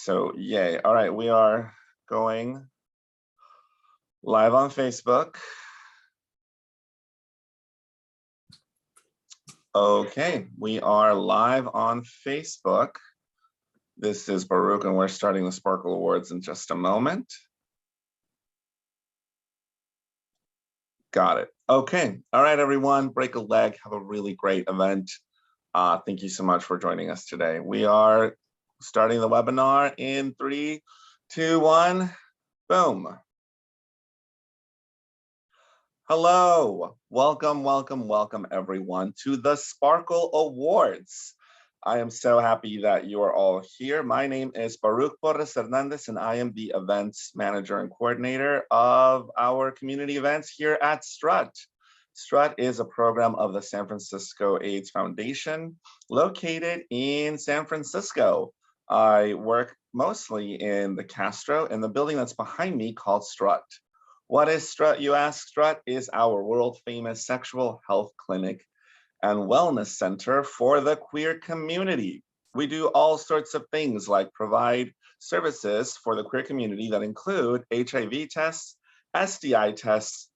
So yay. All right, we are going live on Facebook. Okay, we are live on Facebook. This is Baruch, and we're starting the Sparkle Awards in just a moment. Got it. Okay. All right, everyone. Break a leg. Have a really great event. Thank you so much for joining us today. We are starting the webinar in 3, 2, 1. Boom. Hello. Welcome, welcome, welcome, everyone, to the Sparkle Awards. I am so happy that you are all here. My name is Baruch Porras Hernandez, and I am the events manager and coordinator of our community events here at Strut. Strut is a program of the San Francisco AIDS Foundation located in San Francisco. I work mostly in the Castro, in the building that's behind me called Strut. What is Strut, you ask? Strut is our world famous sexual health clinic and wellness center for the queer community. We do all sorts of things like provide services for the queer community that include HIV tests, STI tests,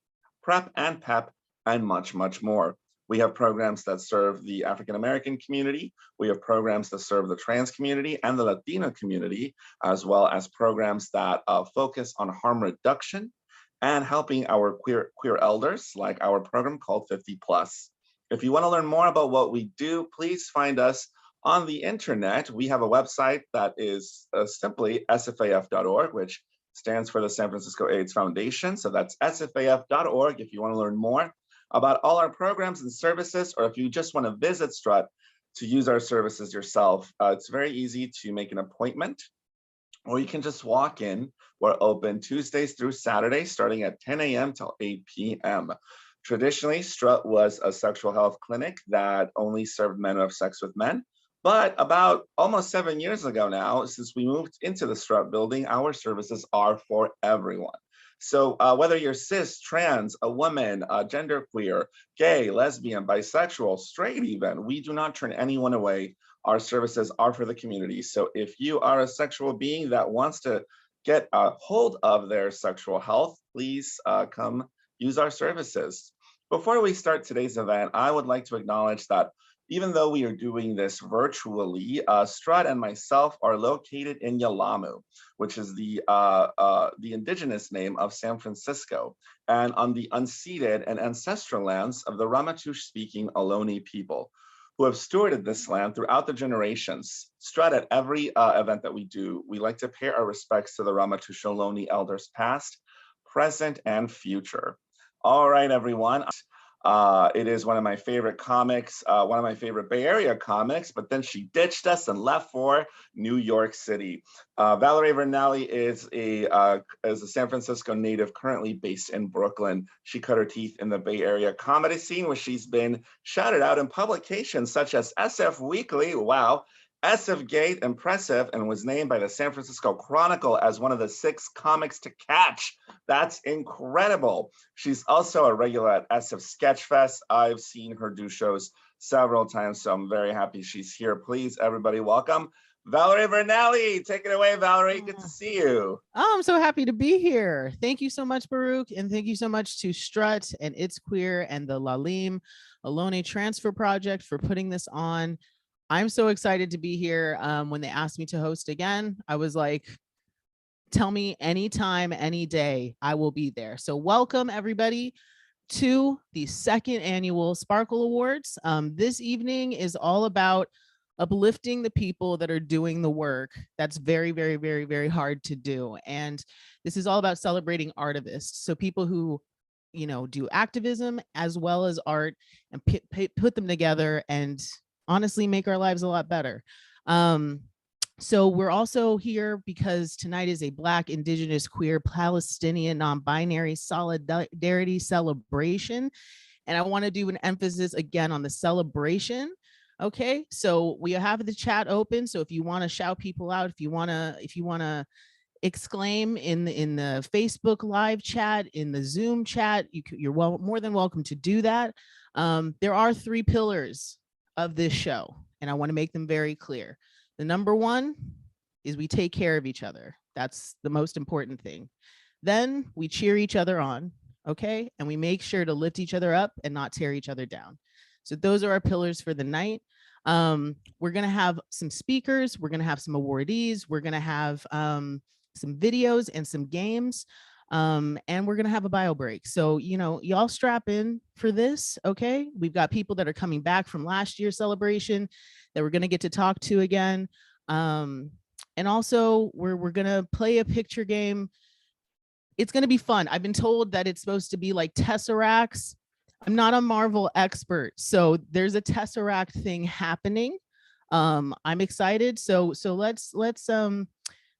PrEP and PEP, and much, much more. We have programs that serve the African American community. We have programs that serve the trans community and the Latino community, as well as programs that focus on harm reduction and helping our queer elders, like our program called 50 Plus. If you want to learn more about what we do, please find us on the internet. We have a website that is simply sfaf.org, which stands for the San Francisco AIDS Foundation. So that's sfaf.org if you want to learn more about all our programs and services, or if you just want to visit Strut to use our services yourself. It's very easy to make an appointment, or you can just walk in. We're open Tuesdays through Saturdays, starting at 10 a.m. till 8 p.m. Traditionally, Strut was a sexual health clinic that only served men who have sex with men. But about almost 7 years ago now, since we moved into the Strut building, our services are for everyone. So whether you're cis, trans, a woman, genderqueer, gay, lesbian, bisexual, straight even, we do not turn anyone away. Our services are for the community. So if you are a sexual being that wants to get a hold of their sexual health, please come use our services. Before we start today's event, I would like to acknowledge that even though we are doing this virtually, Strut and myself are located in Yelamu, which is the indigenous name of San Francisco, and on the unceded and ancestral lands of the Ramaytush-speaking Ohlone people, who have stewarded this land throughout the generations. Strut, at every event that we do, we like to pay our respects to the Ramaytush Ohlone elders past, present, and future. All right, everyone. It is one of my favorite comics, one of my favorite Bay Area comics, but then she ditched us and left for New York City. Valerie Vernelli is a San Francisco native currently based in Brooklyn. She cut her teeth in the Bay Area comedy scene, where she's been shouted out in publications such as SF Weekly, wow, SF Gate, Impressive, and was named by the San Francisco Chronicle as one of the 6 comics to catch. That's incredible. She's also a regular at SF Sketchfest. I've seen her do shows several times, so I'm very happy she's here. Please, everybody, welcome Valerie Vernelli. Take it away, Valerie. Good to see you. Oh, I'm so happy to be here. Thank you so much, Baruch, and thank you so much to Strut and It's Queer and the Lalim Ohlone Transfer Project for putting this on. I'm so excited to be here. When they asked me to host again, I was like, tell me anytime, any day, I will be there. So welcome, everybody, to the 2nd annual Sparkle Awards. This evening is all about uplifting the people that are doing the work that's very, very, very, very hard to do. And this is all about celebrating artivists. So people who, you know, do activism as well as art, and put them together and honestly make our lives a lot better. So we're also here because tonight is a Black, Indigenous, Queer, Palestinian, non-binary solidarity celebration. And I want to do an emphasis again on the celebration. Okay, so we have the chat open. So if you want to shout people out, if you want to exclaim in the Facebook live chat, in the Zoom chat, you're more than welcome to do that. There are 3 pillars of this show, and I want to make them very clear. The number 1 is we take care of each other. That's the most important thing. Then we cheer each other on, okay? And we make sure to lift each other up and not tear each other down. So those are our pillars for the night. We're gonna have some speakers, we're gonna have some awardees, we're gonna have some videos and some games, and we're gonna have a bio break. So, you know, y'all strap in for this, okay? We've got people that are coming back from last year's celebration that we're gonna get to talk to again. And also we're gonna play a picture game. It's gonna be fun. I've been told that it's supposed to be like Tesseracts. I'm not a Marvel expert, so there's a Tesseract thing happening. I'm excited. So let's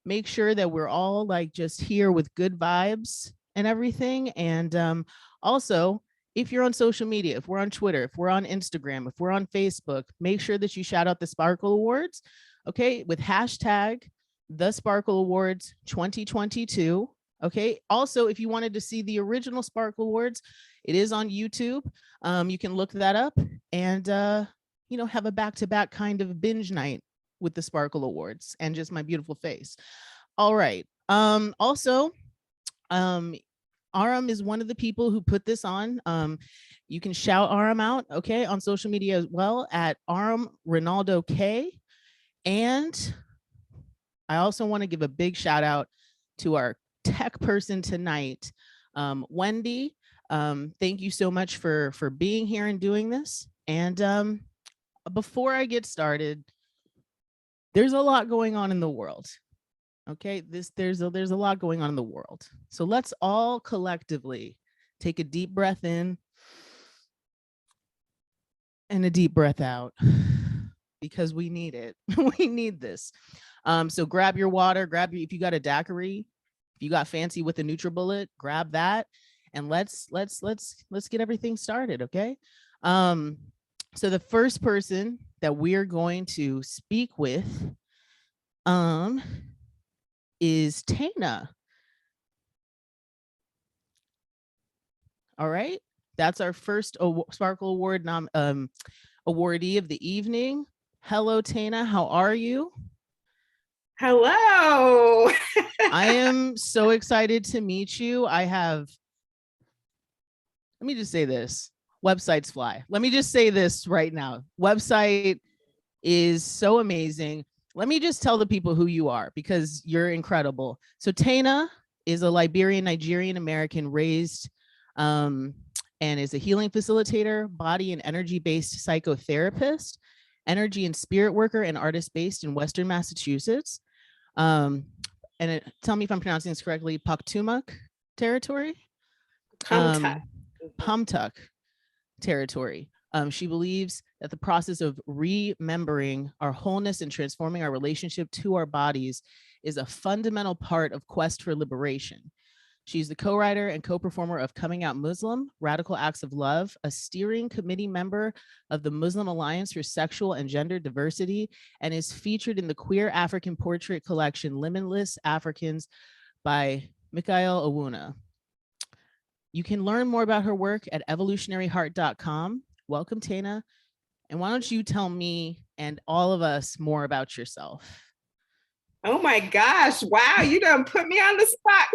make sure that we're all like just here with good vibes and everything. And also, if you're on social media, if we're on Twitter, if we're on Instagram, if we're on Facebook, make sure that you shout out the Sparkle Awards, okay, with hashtag the Sparkle Awards 2022. Okay. Also, if you wanted to see the original Sparkle Awards, it is on YouTube. You can look that up and, you know, have a back-to-back kind of binge night with the Sparkle Awards and just my beautiful face. All right. Also, Aram is one of the people who put this on. You can shout Aram out, okay, on social media as well at Aram Ronaldo K. And I also want to give a big shout out to our tech person tonight, Wendy. Thank you so much for being here and doing this. And before I get started, there's a lot going on in the world. Okay, there's a lot going on in the world. So let's all collectively take a deep breath in and a deep breath out, because we need it. We need this. So grab your water, if you got a daiquiri, if you got fancy with a NutriBullet, grab that, and let's get everything started, okay? So the first person that we're going to speak with is Tana. All right, that's our first Sparkle Award awardee of the evening. Hello, Tana, how are you? Hello. I am so excited to meet you. Let me just say this, websites fly. Let me just say this right now. Website is so amazing. Let me just tell the people who you are, because you're incredible. So Tana is a Liberian, Nigerian American raised and is a healing facilitator, body and energy-based psychotherapist, energy and spirit worker, and artist based in Western Massachusetts. Tell me if I'm pronouncing this correctly, Paktumuk territory? Pumtuck territory. She believes that the process of remembering our wholeness and transforming our relationship to our bodies is a fundamental part of Quest for Liberation. She's the co-writer and co-performer of Coming Out Muslim, Radical Acts of Love, a steering committee member of the Muslim Alliance for Sexual and Gender Diversity, and is featured in the Queer African Portrait collection, Limitless Africans by Michael Awuna. You can learn more about her work at evolutionaryheart.com. Welcome, Tana. And why don't you tell me and all of us more about yourself? Oh my gosh, wow, you done put me on the spot.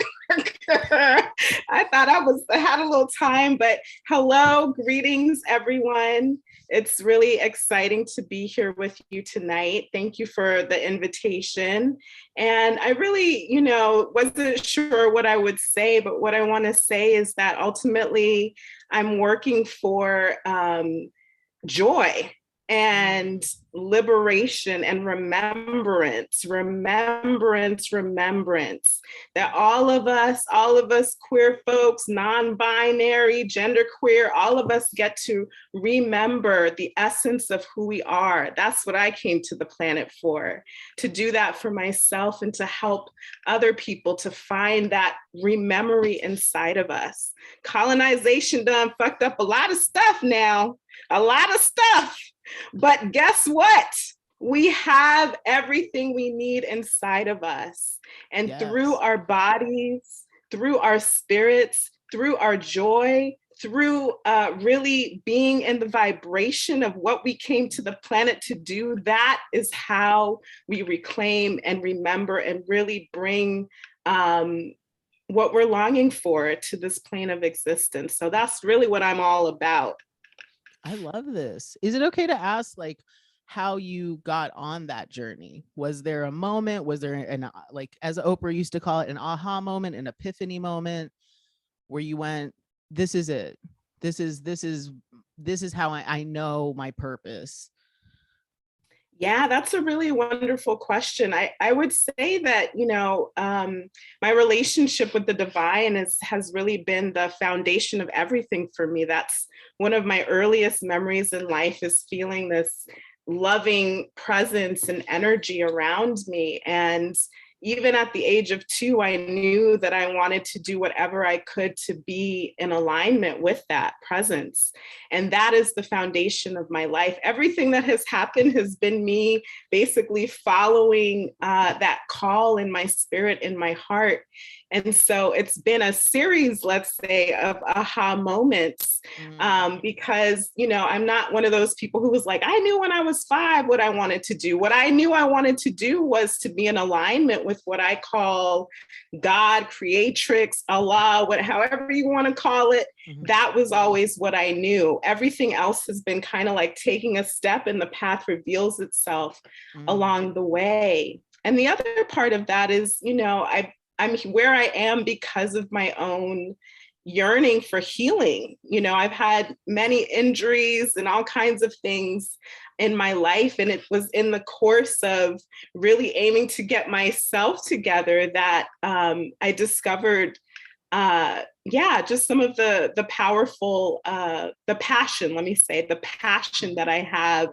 I thought I had a little time, but hello, greetings, everyone. It's really exciting to be here with you tonight. Thank you for the invitation. And I really, wasn't sure what I would say, but what I want to say is that ultimately I'm working for joy and liberation and remembrance, that all of us queer folks, non-binary, genderqueer, all of us get to remember the essence of who we are. That's what I came to the planet for, to do that for myself and to help other people to find that rememory inside of us. Colonization done fucked up a lot of stuff now, a lot of stuff. But guess what? We have everything we need inside of us. And through our bodies, through our spirits, through our joy, through really being in the vibration of what we came to the planet to do, that is how we reclaim and remember and really bring what we're longing for to this plane of existence. So that's really what I'm all about. I love this. Is it okay to ask like how you got on that journey? Was there a moment? Was there an, like, as Oprah used to call it, an aha moment, an epiphany moment where you went, this is it. This is how I know my purpose. Yeah, that's a really wonderful question. I would say that, my relationship with the divine has really been the foundation of everything for me. That's one of my earliest memories in life, is feeling this loving presence and energy around me. And even at the age of 2, I knew that I wanted to do whatever I could to be in alignment with that presence. And that is the foundation of my life. Everything that has happened has been me basically following that call in my spirit, in my heart. And so it's been a series, let's say, of aha moments, because, I'm not one of those people who was like, I knew when I was 5 what I wanted to do. What I knew I wanted to do was to be in alignment with what I call God, creatrix, Allah, however you want to call it. That was always what I knew. Everything else has been kind of like taking a step, and the path reveals itself along the way. And the other part of that is, I'm where I am because of my own yearning for healing. I've had many injuries and all kinds of things in my life. And it was in the course of really aiming to get myself together that I discovered, just some of the powerful, the passion that I have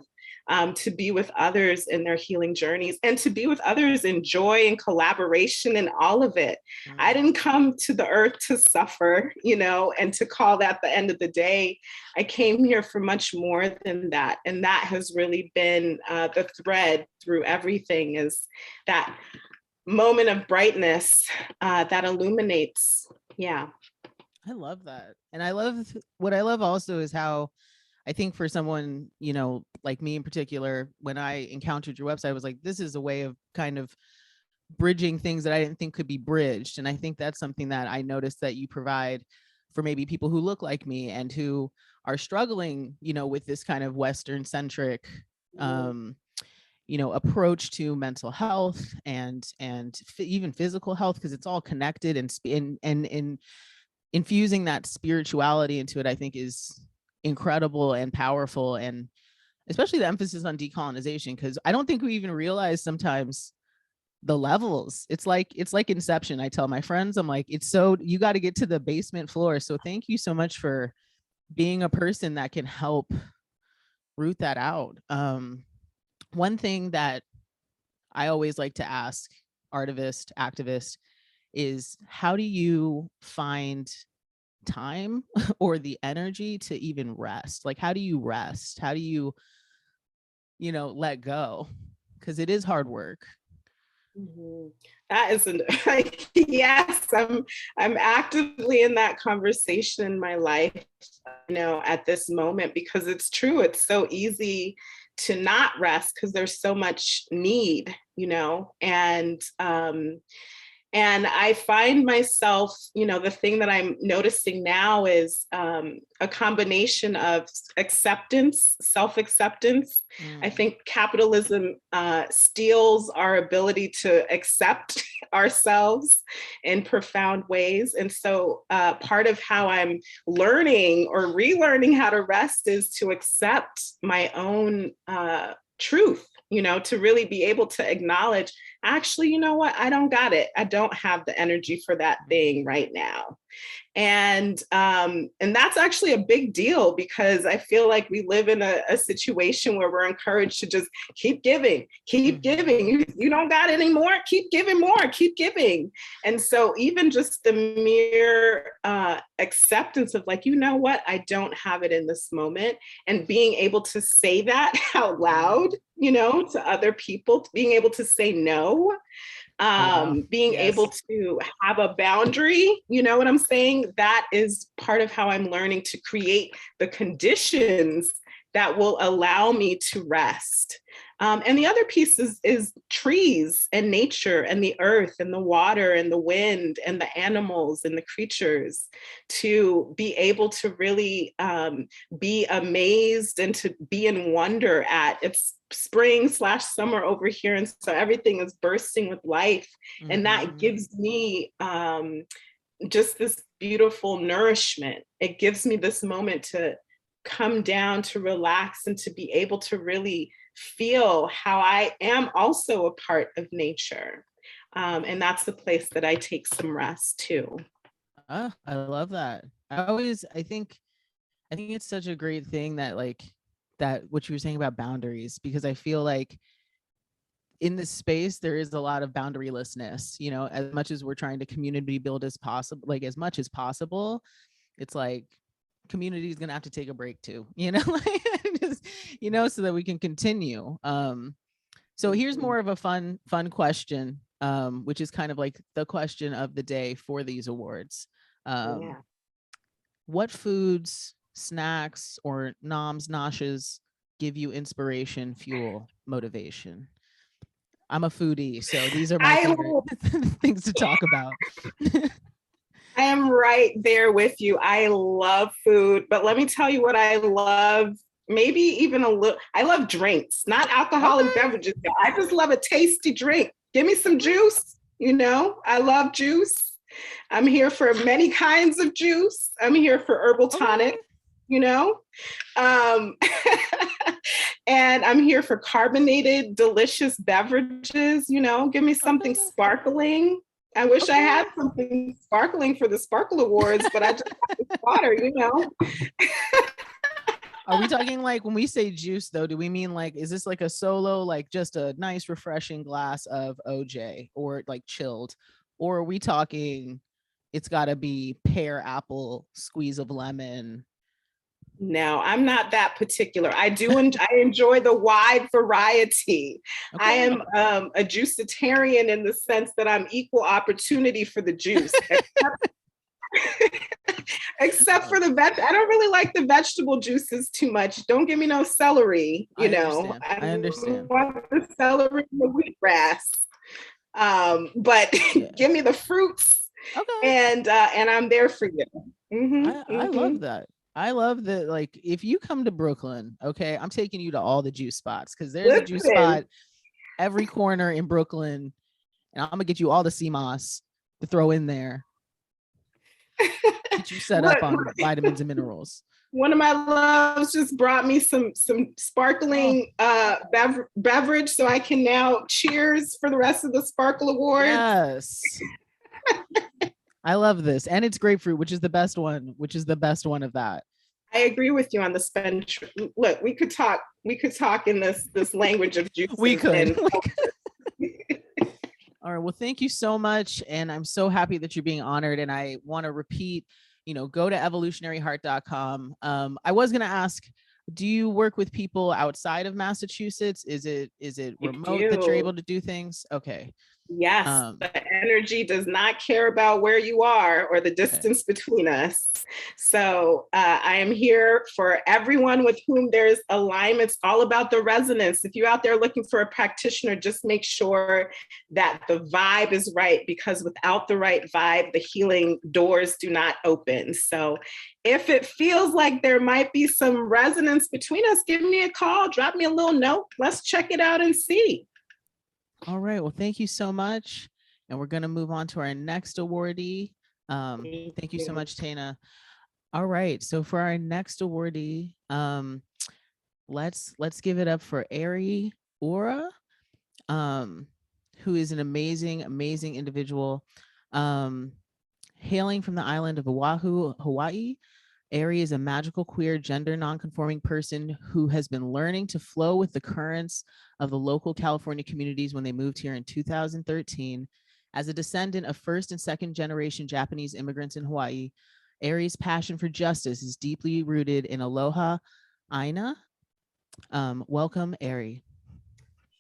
to be with others in their healing journeys, and to be with others in joy and collaboration and all of it. I didn't come to the earth to suffer, and to call that the end of the day. I came here for much more than that. And that has really been the thread through everything, is that moment of brightness that illuminates. Yeah. I love that. And what I love also is how, I think for someone, like me in particular, when I encountered your website, I was like, this is a way of kind of bridging things that I didn't think could be bridged. And I think that's something that I noticed that you provide for maybe people who look like me and who are struggling, with this kind of Western centric, approach to mental health and even physical health, because it's all connected, and infusing that spirituality into it, I think, is incredible and powerful, and especially the emphasis on decolonization, because I don't think we even realize sometimes the levels. It's like Inception. I tell my friends, I'm like, you got to get to the basement floor. So thank you so much for being a person that can help root that out. One thing that I always like to ask activists is, how do you find time or the energy to even rest? Like, how do you rest? How do you, let go? Because it is hard work. That isn't yes, I'm actively in that conversation in my life, at this moment, because it's true. It's so easy to not rest because there's so much need, and I find myself, the thing that I'm noticing now is a combination of acceptance, self-acceptance. I think capitalism steals our ability to accept ourselves in profound ways. And so part of how I'm learning or relearning how to rest is to accept my own truth, to really be able to acknowledge, actually, you know what? I don't got it. I don't have the energy for that thing right now. And that's actually a big deal, because I feel like we live in a situation where we're encouraged to just keep giving. You don't got it anymore. Keep giving more, keep giving. And so even just the mere acceptance of, like, you know what, I don't have it in this moment, and being able to say that out loud, to other people, being able to say no, wow. Being Yes. able to have a boundary, you know what I'm saying? That is part of how I'm learning to create the conditions that will allow me to rest. And the other piece is trees and nature and the earth and the water and the wind and the animals and the creatures, to be able to really be amazed and to be in wonder at. It's spring/summer over here, and so everything is bursting with life. And that gives me just this beautiful nourishment. It gives me this moment to come down, to relax, and to be able to really feel how I am also a part of nature. And that's the place that I take some rest too. I love that. I think it's such a great thing that like that what you were saying about boundaries, because I feel like in this space there is a lot of boundarylessness, you know, as much as we're trying to community build as possible, like as much as possible, it's like community is gonna have to take a break too, you know, like just, you know, so that we can continue. So here's more of a fun question, which is kind of like the question of the day for these awards. Yeah. What foods, snacks, or noms, noshes give you inspiration, fuel, motivation? I'm a foodie, so these are my favorite things to talk about. I am right there with you. I love food, but let me tell you what I love. Maybe even a little, I love drinks, not alcoholic beverages. I just love a tasty drink. Give me some juice. You know, I love juice. I'm here for many kinds of juice. I'm here for herbal tonic, you know, and I'm here for carbonated, delicious beverages. You know, give me something sparkling. I wish I had something sparkling for the Sparkle Awards, but I just have water, you know. Are we talking like when we say juice though, do we mean like, is this like a solo, like just a nice refreshing glass of OJ or like chilled? Or are we talking, it's gotta be pear, apple, squeeze of lemon? No, I'm not that particular. I enjoy the wide variety. Okay. I am a juicitarian in the sense that I'm equal opportunity for the juice. Except for the I don't really like the vegetable juices too much. Don't give me no celery, you know. I understand. I want the celery and the wheatgrass. But give me the fruits, and I'm there for you. I love that. I love that. Like, if you come to Brooklyn, okay, I'm taking you to all the juice spots, because there's a juice spot every corner in Brooklyn, and I'm gonna get you all the CMOS to throw in there. Get you set up on vitamins and minerals. One of my loves just brought me some sparkling beverage, so I can now cheers for the rest of the Sparkle Awards. Yes. I love this. And it's grapefruit, which is the best one, of that. I agree with you on the spend. Look, we could talk in this language of juice. We could. All right. Well, thank you so much. And I'm so happy that you're being honored. And I want to repeat, you know, go to evolutionaryheart.com. I was going to ask, do you work with people outside of Massachusetts? Is it remote that you're able to do things? Okay. Yes, the energy does not care about where you are or the distance between us. So I am here for everyone with whom there's alignment. It's all about the resonance. If you're out there looking for a practitioner, just make sure that the vibe is right, because without the right vibe, the healing doors do not open. So if it feels like there might be some resonance between us, give me a call, drop me a little note. Let's check it out and see. All right. Well, thank you so much. And we're going to move on to our next awardee. Thank you so much, Tana. All right. So for our next awardee, let's give it up for Ari Ora, who is an amazing, amazing individual. Hailing from the island of Oahu, Hawaii, Ari is a magical, queer, gender nonconforming person who has been learning to flow with the currents of the local California communities when they moved here in 2013. As a descendant of first and second generation Japanese immigrants in Hawaii, Ari's passion for justice is deeply rooted in aloha aina. Welcome, Ari.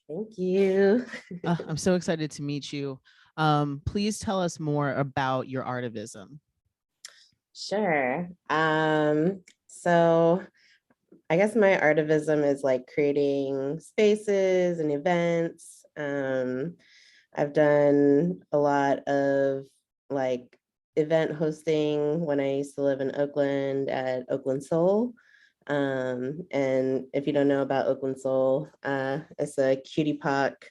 Thank you. I'm so excited to meet you. Please tell us more about your artivism. Sure. So I guess my artivism is like creating spaces and events. I've done a lot of like event hosting when I used to live in Oakland at Oakland Soul. And if you don't know about Oakland Soul, it's a cutie puck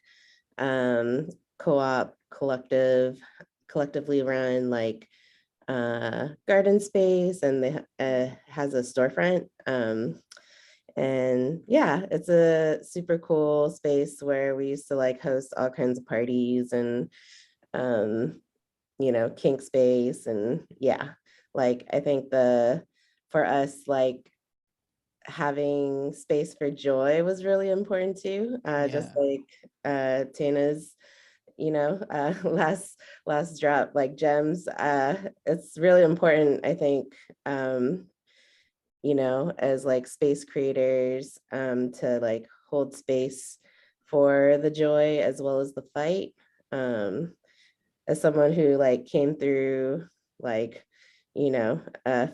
co-op collectively run like garden space, and they has a storefront. And yeah, it's a super cool space where we used to like host all kinds of parties and kink space. And yeah, like I think for us, like having space for joy was really important too. Just like Tana's last drop, like gems. It's really important, I think, as like space creators, to like hold space for the joy as well as the fight. As someone who like came through like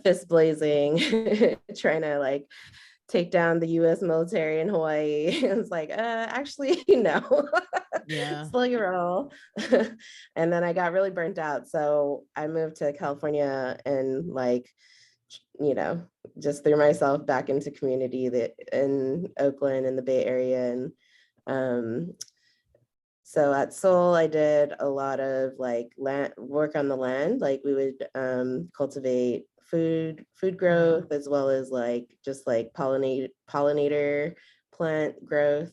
fist blazing trying to like take down the US military in Hawaii. It's like, actually, no, slow your roll. And then I got really burnt out. So I moved to California and like, just threw myself back into community that in Oakland and the Bay Area. And so at Soul, I did a lot of like land work on the land. Like we would cultivate food growth, as well as like just like pollinator plant growth,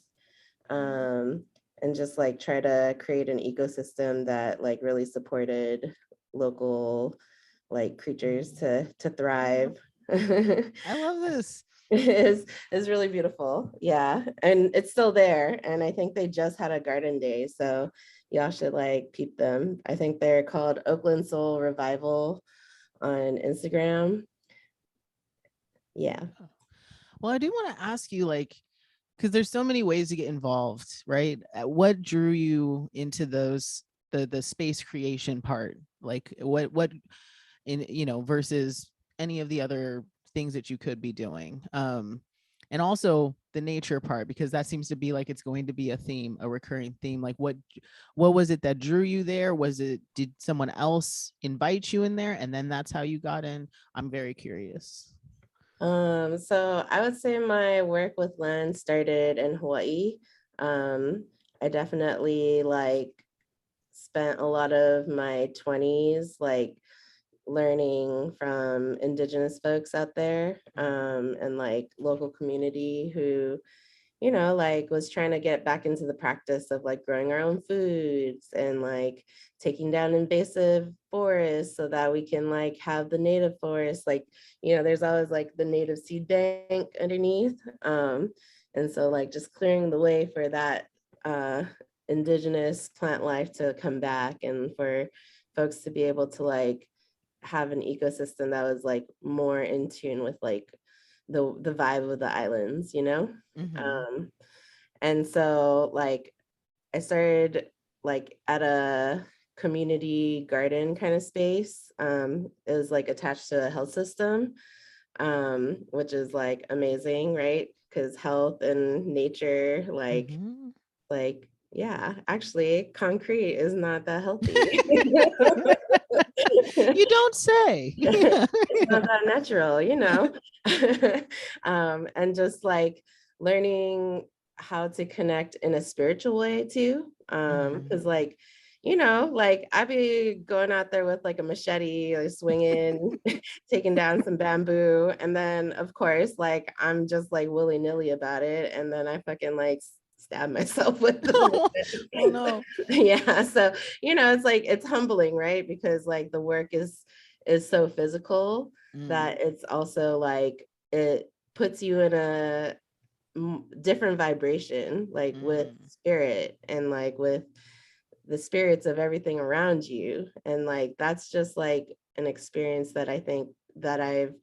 and just like try to create an ecosystem that like really supported local like creatures to thrive. I love this. Is really beautiful. Yeah. And it's still there. And I think they just had a garden day. So y'all should like peep them. I think they're called Oakland Soul Revival on Instagram. Yeah. Well, I do want to ask you, like, because there's so many ways to get involved, right? What drew you into those the space creation part? Like what in versus any of the other things that you could be doing, and also the nature part, because that seems to be like it's going to be a recurring theme. Like what was it that drew you there? Did someone else invite you in there and then that's how you got in? I'm very curious. So I would say my work with land started in Hawaii. I definitely like spent a lot of my 20s like learning from indigenous folks out there, and like local community who like was trying to get back into the practice of like growing our own foods and like taking down invasive forests so that we can like have the native forest. Like, there's always like the native seed bank underneath. And so like just clearing the way for that indigenous plant life to come back and for folks to be able to like have an ecosystem that was like more in tune with like the vibe of the islands, and so like I started like at a community garden kind of space. It was like attached to a health system, which is like amazing, right? Because health and nature, like yeah, actually concrete is not that healthy. You don't say. It's not that natural, and just like learning how to connect in a spiritual way too. Because like, like I be going out there with like a machete, like swinging, taking down some bamboo. And then of course, like I'm just like willy-nilly about it. And then I fucking like stab myself with the oh no. Yeah. So, it's like, it's humbling, right? Because like the work is so physical that it's also like, it puts you in a different vibration, like with spirit and like with the spirits of everything around you. And like, that's just like an experience that I think that I've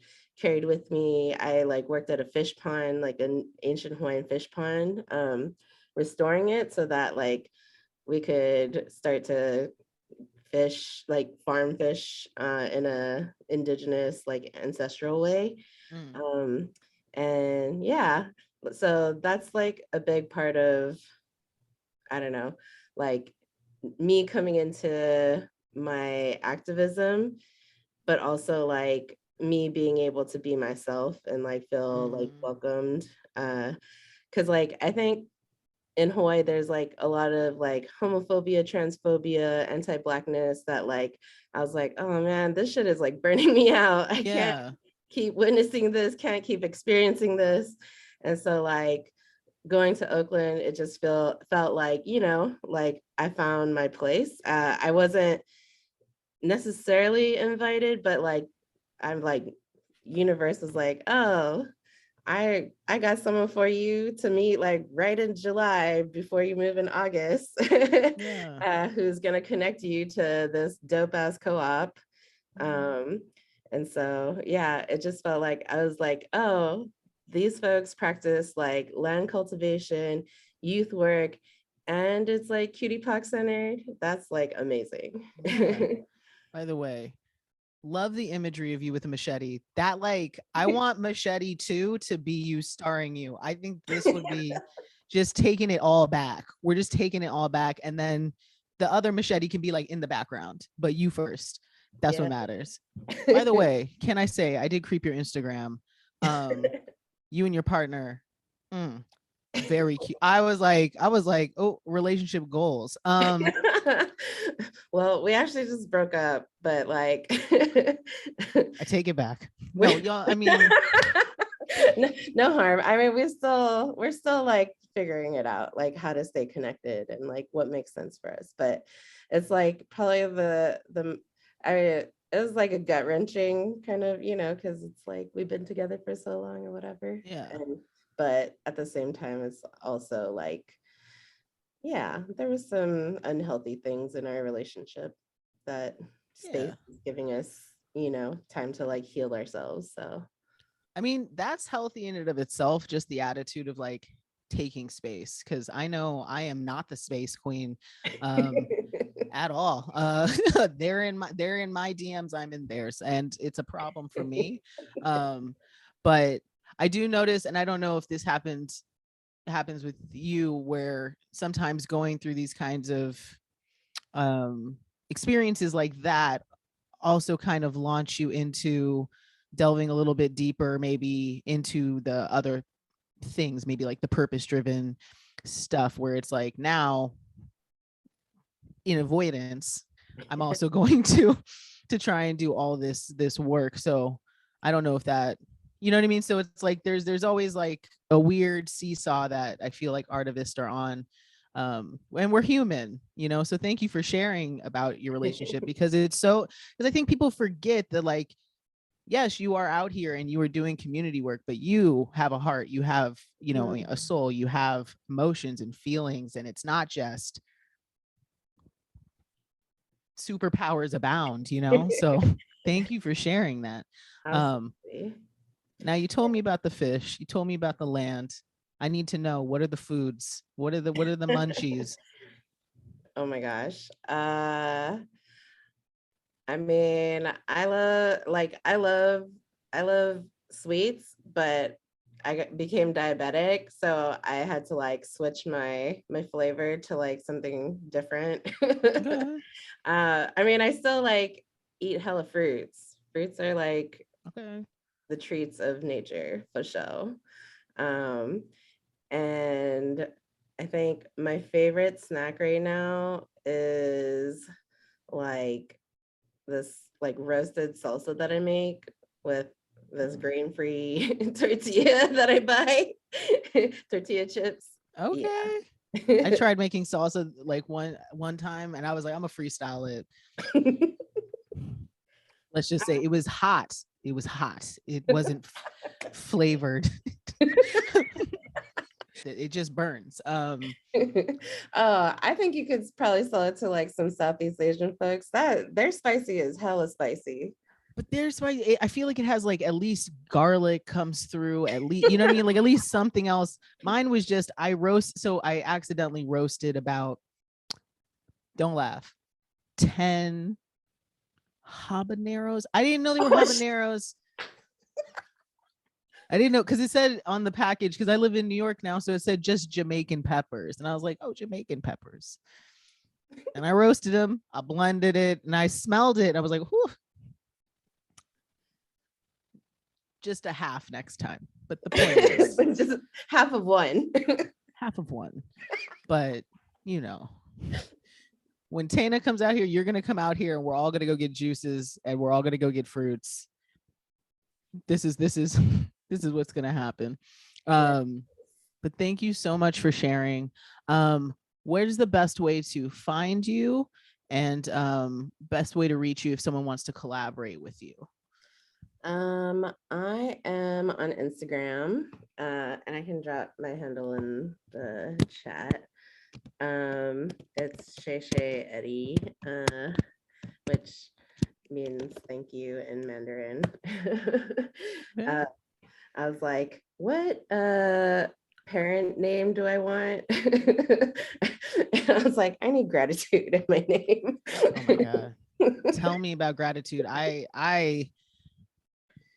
carried with me. I like worked at a fish pond, like an ancient Hawaiian fish pond, restoring it so that like we could start to fish, like farm fish in a indigenous, like ancestral way. Mm. And yeah, so that's like a big part of, I don't know, like me coming into my activism, but also like me being able to be myself and like feel like Mm. welcomed. Because like I think in Hawaii, there's like a lot of like homophobia, transphobia, anti-Blackness that like, I was like, oh man, this shit is like burning me out. I can't Yeah. keep witnessing this, can't keep experiencing this. And so like going to Oakland, it just felt like, you know, like I found my place. I wasn't necessarily invited, but like, I'm like, universe was like, oh, I got someone for you to meet like right in July before you move in August, Yeah. who's gonna connect you to this dope ass co-op. And so yeah, it just felt like I was like, oh, these folks practice like land cultivation, youth work, and it's like cutie pox centered. That's like amazing. Yeah. By the way, love the imagery of you with a machete. That like, I want Machete 2 to be you starring you. I think this would be just taking it all back. We're just taking it all back. And then the other Machete can be like in the background, but you first. That's Yeah. what matters. By the way, can I say I did creep your Instagram. You and your partner. Very cute. I was like, oh, relationship goals. Well, we actually just broke up, but like I take it back. No, y'all, I mean, no harm. I mean, we're still like figuring it out, like how to stay connected and like what makes sense for us. But it's like probably it was like a gut wrenching kind of, you know, because it's like we've been together for so long or whatever. yeah. But at the same time, it's also like, yeah, there was some unhealthy things in our relationship that space is giving us, you know, time to like heal ourselves. So I mean, that's healthy in and of itself, just the attitude of like taking space. Cause I know I am not the space queen at all. They're in my DMs, I'm in theirs, and it's a problem for me. But I do notice, and I don't know if this happens with you, where sometimes going through these kinds of experiences like that also kind of launch you into delving a little bit deeper, maybe into the other things, maybe like the purpose driven stuff, where it's like, now in avoidance, I'm also going to try and do all this work. So I don't know if that, you know what I mean? So it's like there's always like a weird seesaw that I feel like artivists are on. And we're human, you know. So thank you for sharing about your relationship, because because I think people forget that, like, yes, you are out here and you are doing community work, but you have a heart, you have, you know, a soul, you have emotions and feelings, and it's not just superpowers abound, you know. So thank you for sharing that. Now you told me about the fish, you told me about the land. I need to know, what are the foods? What are the munchies? Oh my gosh. I mean, I love sweets, but I became diabetic, so I had to like switch my flavor to like something different. Okay. I mean, I still like eat hella fruits. Fruits are like Okay. the treats of nature for sure. And I think my favorite snack right now is like this like roasted salsa that I make with this grain-free tortilla that I buy, tortilla chips. Okay. Yeah. I tried making salsa like one time, and I was like, I'm gonna freestyle it. Let's just say it was hot. It was hot. It wasn't flavored. It just burns. I think you could probably sell it to like some Southeast Asian folks. That they're spicy as hella spicy. But there's why I feel like it has like at least garlic comes through, at least, you know what I mean? Like at least something else. Mine was just I accidentally roasted about, don't laugh, 10 habaneros. I didn't know they were habaneros. I didn't know because it said on the package, because I live in New York now, so it said just Jamaican peppers. And I was like, oh, Jamaican peppers. And I roasted them, I blended it, and I smelled it. And I was like, whew. Just a half next time. But the point is Just half of one. half of one. But you know, when Tana comes out here, you're gonna come out here and we're all gonna go get juices and we're all gonna go get fruits. This is what's gonna happen. But thank you so much for sharing. Where's the best way to find you, and best way to reach you if someone wants to collaborate with you? I am on Instagram, and I can drop my handle in the chat. It's Shay Shay Eddie, which means thank you in Mandarin. Yeah. I was like, what parent name do I want? And I was like, I need gratitude in my name. Oh my God. Tell me about gratitude.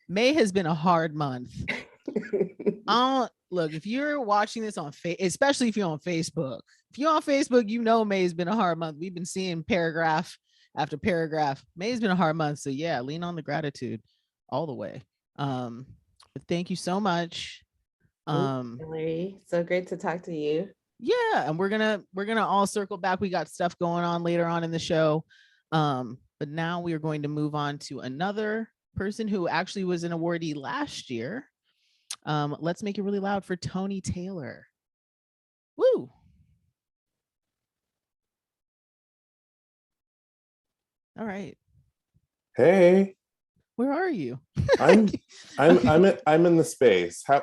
May has been a hard month. Look, if you're watching this on especially if you're on Facebook, you know May's been a hard month. We've been seeing paragraph after paragraph. May's been a hard month. So yeah, lean on the gratitude all the way. But thank you so much. Hillary, so great to talk to you. Yeah, and we're gonna all circle back. We got stuff going on later on in the show. But now we are going to move on to another person who actually was an awardee last year. Let's make it really loud for Tony Taylor. Woo! All right. Hey, Where are you? I'm in the space. Where,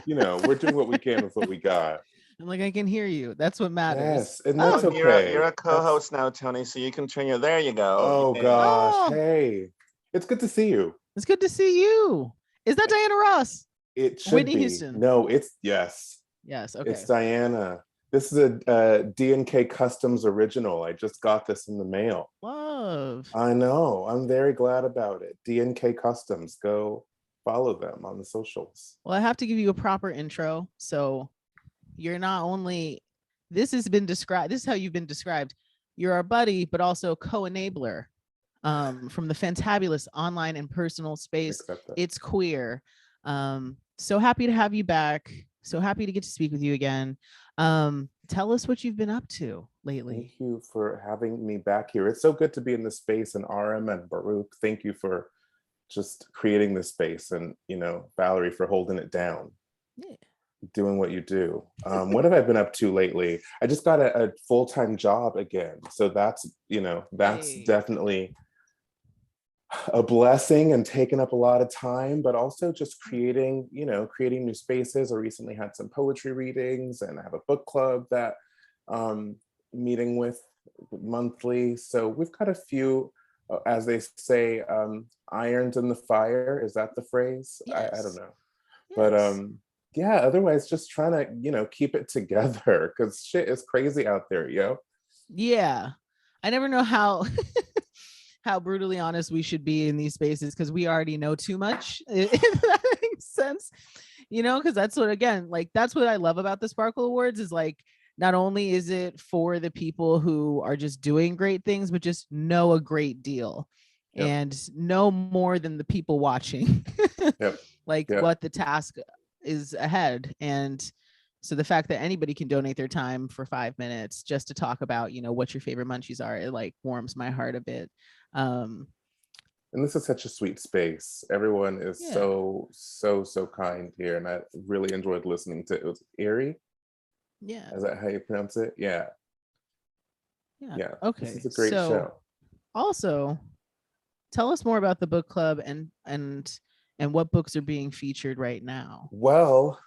we're doing what we can with what we got. I'm like, I can hear you. That's what matters. Yes, and that's okay. You're a co-host now, Tony, so you can turn your. There you go. Oh Yeah. gosh, Oh. hey, it's good to see you. It's good to see you. Is that Diana Ross? It should Whitney be. Houston. No, it's yes. Yes. Okay. It's Diana. This is a D&K Customs original. I just got this in the mail. Love. I know. I'm very glad about it. D&K Customs. Go follow them on the socials. Well, I have to give you a proper intro. So you're not only, this has been described, this is how you've been described. You're our buddy, but also co-enabler from the fantabulous online and personal space. It's Queer. So happy to have you back. So happy to get to speak with you again. Tell us what you've been up to lately. Thank you for having me back here. It's so good to be in this space, and RM and Baruch, thank you for just creating this space, and Valerie for holding it down. Yeah. Doing what you do. What have I been up to lately? I just got a full-time job again. So that's Hey. definitely a blessing and taken up a lot of time, but also just creating new spaces. I recently had some poetry readings, and I have a book club that meeting with monthly. So we've got a few, as they say, irons in the fire. Is that the phrase? Yes. I don't know. Yes. But yeah, otherwise just trying to, keep it together, because shit is crazy out there, yo. Yeah. I never know how how brutally honest we should be in these spaces, because we already know too much. If that makes sense. Because that's what, again, like, that's what I love about the Sparkle Awards is, like, not only is it for the people who are just doing great things, but just know a great deal. Yep. And know more than the people watching. Yep. Like yep. What the task is ahead. And so the fact that anybody can donate their time for 5 minutes just to talk about, what your favorite munchies are, it like warms my heart a bit. And this is such a sweet space. Everyone is so kind here, and I really enjoyed listening to it. Was Erie? Yeah. Is that how you pronounce it? Yeah. Yeah. Okay. This is a great show. Also, tell us more about the book club and what books are being featured right now. Well,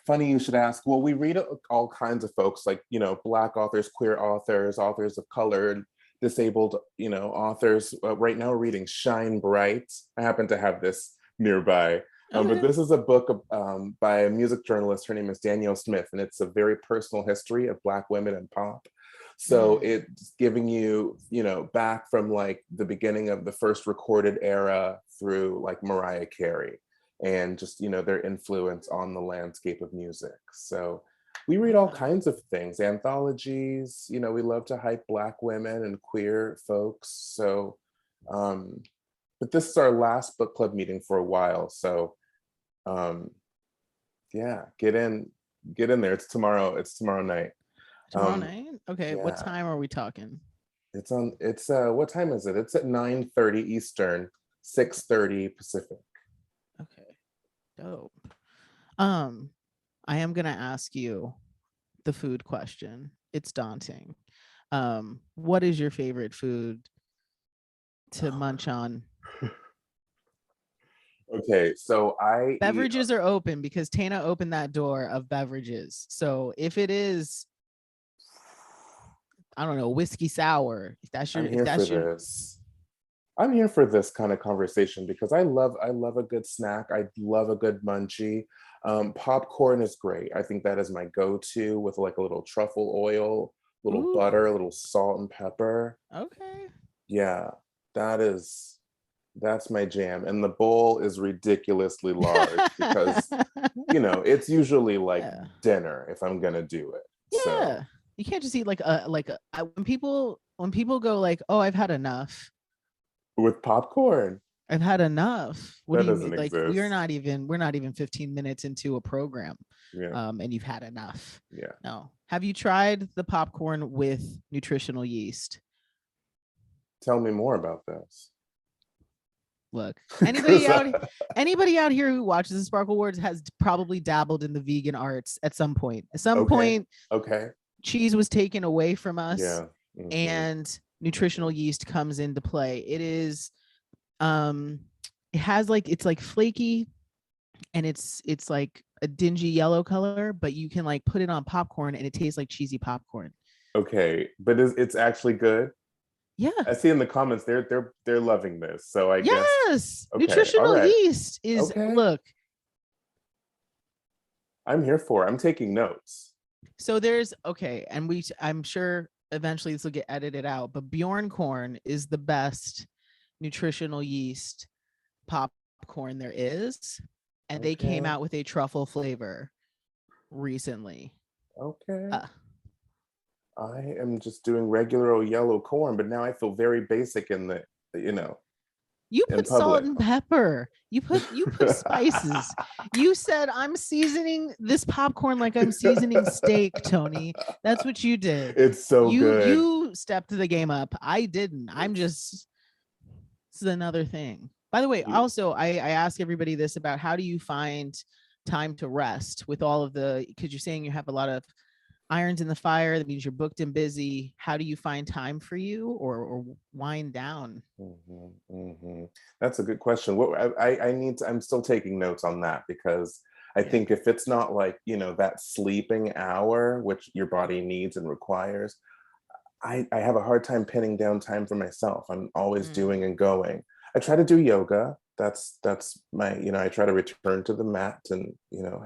funny you should ask. Well, we read all kinds of folks, like Black authors, queer authors, authors of color, disabled, authors. Right now, we're reading Shine Bright. I happen to have this nearby. But Okay. this is a book by a music journalist. Her name is Danielle Smith, and it's a very personal history of Black women in pop. So it's giving you, back from like the beginning of the first recorded era through like Mariah Carey and just, their influence on the landscape of music. So we read all kinds of things, anthologies, we love to hype Black women and queer folks. So, but this is our last book club meeting for a while. So yeah, get in there. It's tomorrow night. Tomorrow night? Okay, what yeah. time are we talking? It's what time is it? It's at 9:30 Eastern, 6:30 Pacific. Okay, dope. I am gonna ask you the food question. It's daunting. What is your favorite food to munch on? Okay, so Beverages are open because Tana opened that door of beverages. So if it is, I don't know, whiskey sour, if that's your, I'm here for this kind of conversation because I love a good snack. I love a good munchie. Popcorn is great. I think that is my go-to with like a little truffle oil, little butter, a little salt and pepper. Okay. Yeah, that's my jam. And the bowl is ridiculously large because, it's usually like dinner if I'm gonna do it. Yeah. So. You can't just eat when people go like, oh, I've had enough. With popcorn. I've had enough. What that do you doesn't mean? Like exist. we're not even 15 minutes into a program. Yeah. And you've had enough. Yeah. No. Have you tried the popcorn with nutritional yeast? Tell me more about this. Look, anybody out here who watches the Sparkle Awards has probably dabbled in the vegan arts at some point. At some point, cheese was taken away from us. Yeah. And nutritional yeast comes into play. It is it has it's like flaky and it's like a dingy yellow color, but you can like put it on popcorn and it tastes like cheesy popcorn. Okay, but it's actually good. Yeah, I see in the comments they're loving this. So I guess nutritional yeast is look. I'm here for it. I'm taking notes. So there's and I'm sure eventually this will get edited out, but Bjorn Corn is the best nutritional yeast popcorn there is, and they came out with a truffle flavor recently. Okay. I am just doing regular old yellow corn, but now I feel very basic in the, You put salt and pepper. You put spices. You said I'm seasoning this popcorn like I'm seasoning steak, Tony. That's what you did. It's so good. You stepped the game up. I didn't. This is another thing. By the way, also I ask everybody this about how do you find time to rest with all of because you're saying you have a lot of irons in the fire. That means you're booked and busy. How do you find time for you or wind down? That's a good question. What I'm still taking notes on that because I think if it's not like, that sleeping hour, which your body needs and requires, I have a hard time pinning down time for myself. I'm always doing and going. I try to do yoga. That's my, I try to return to the mat and,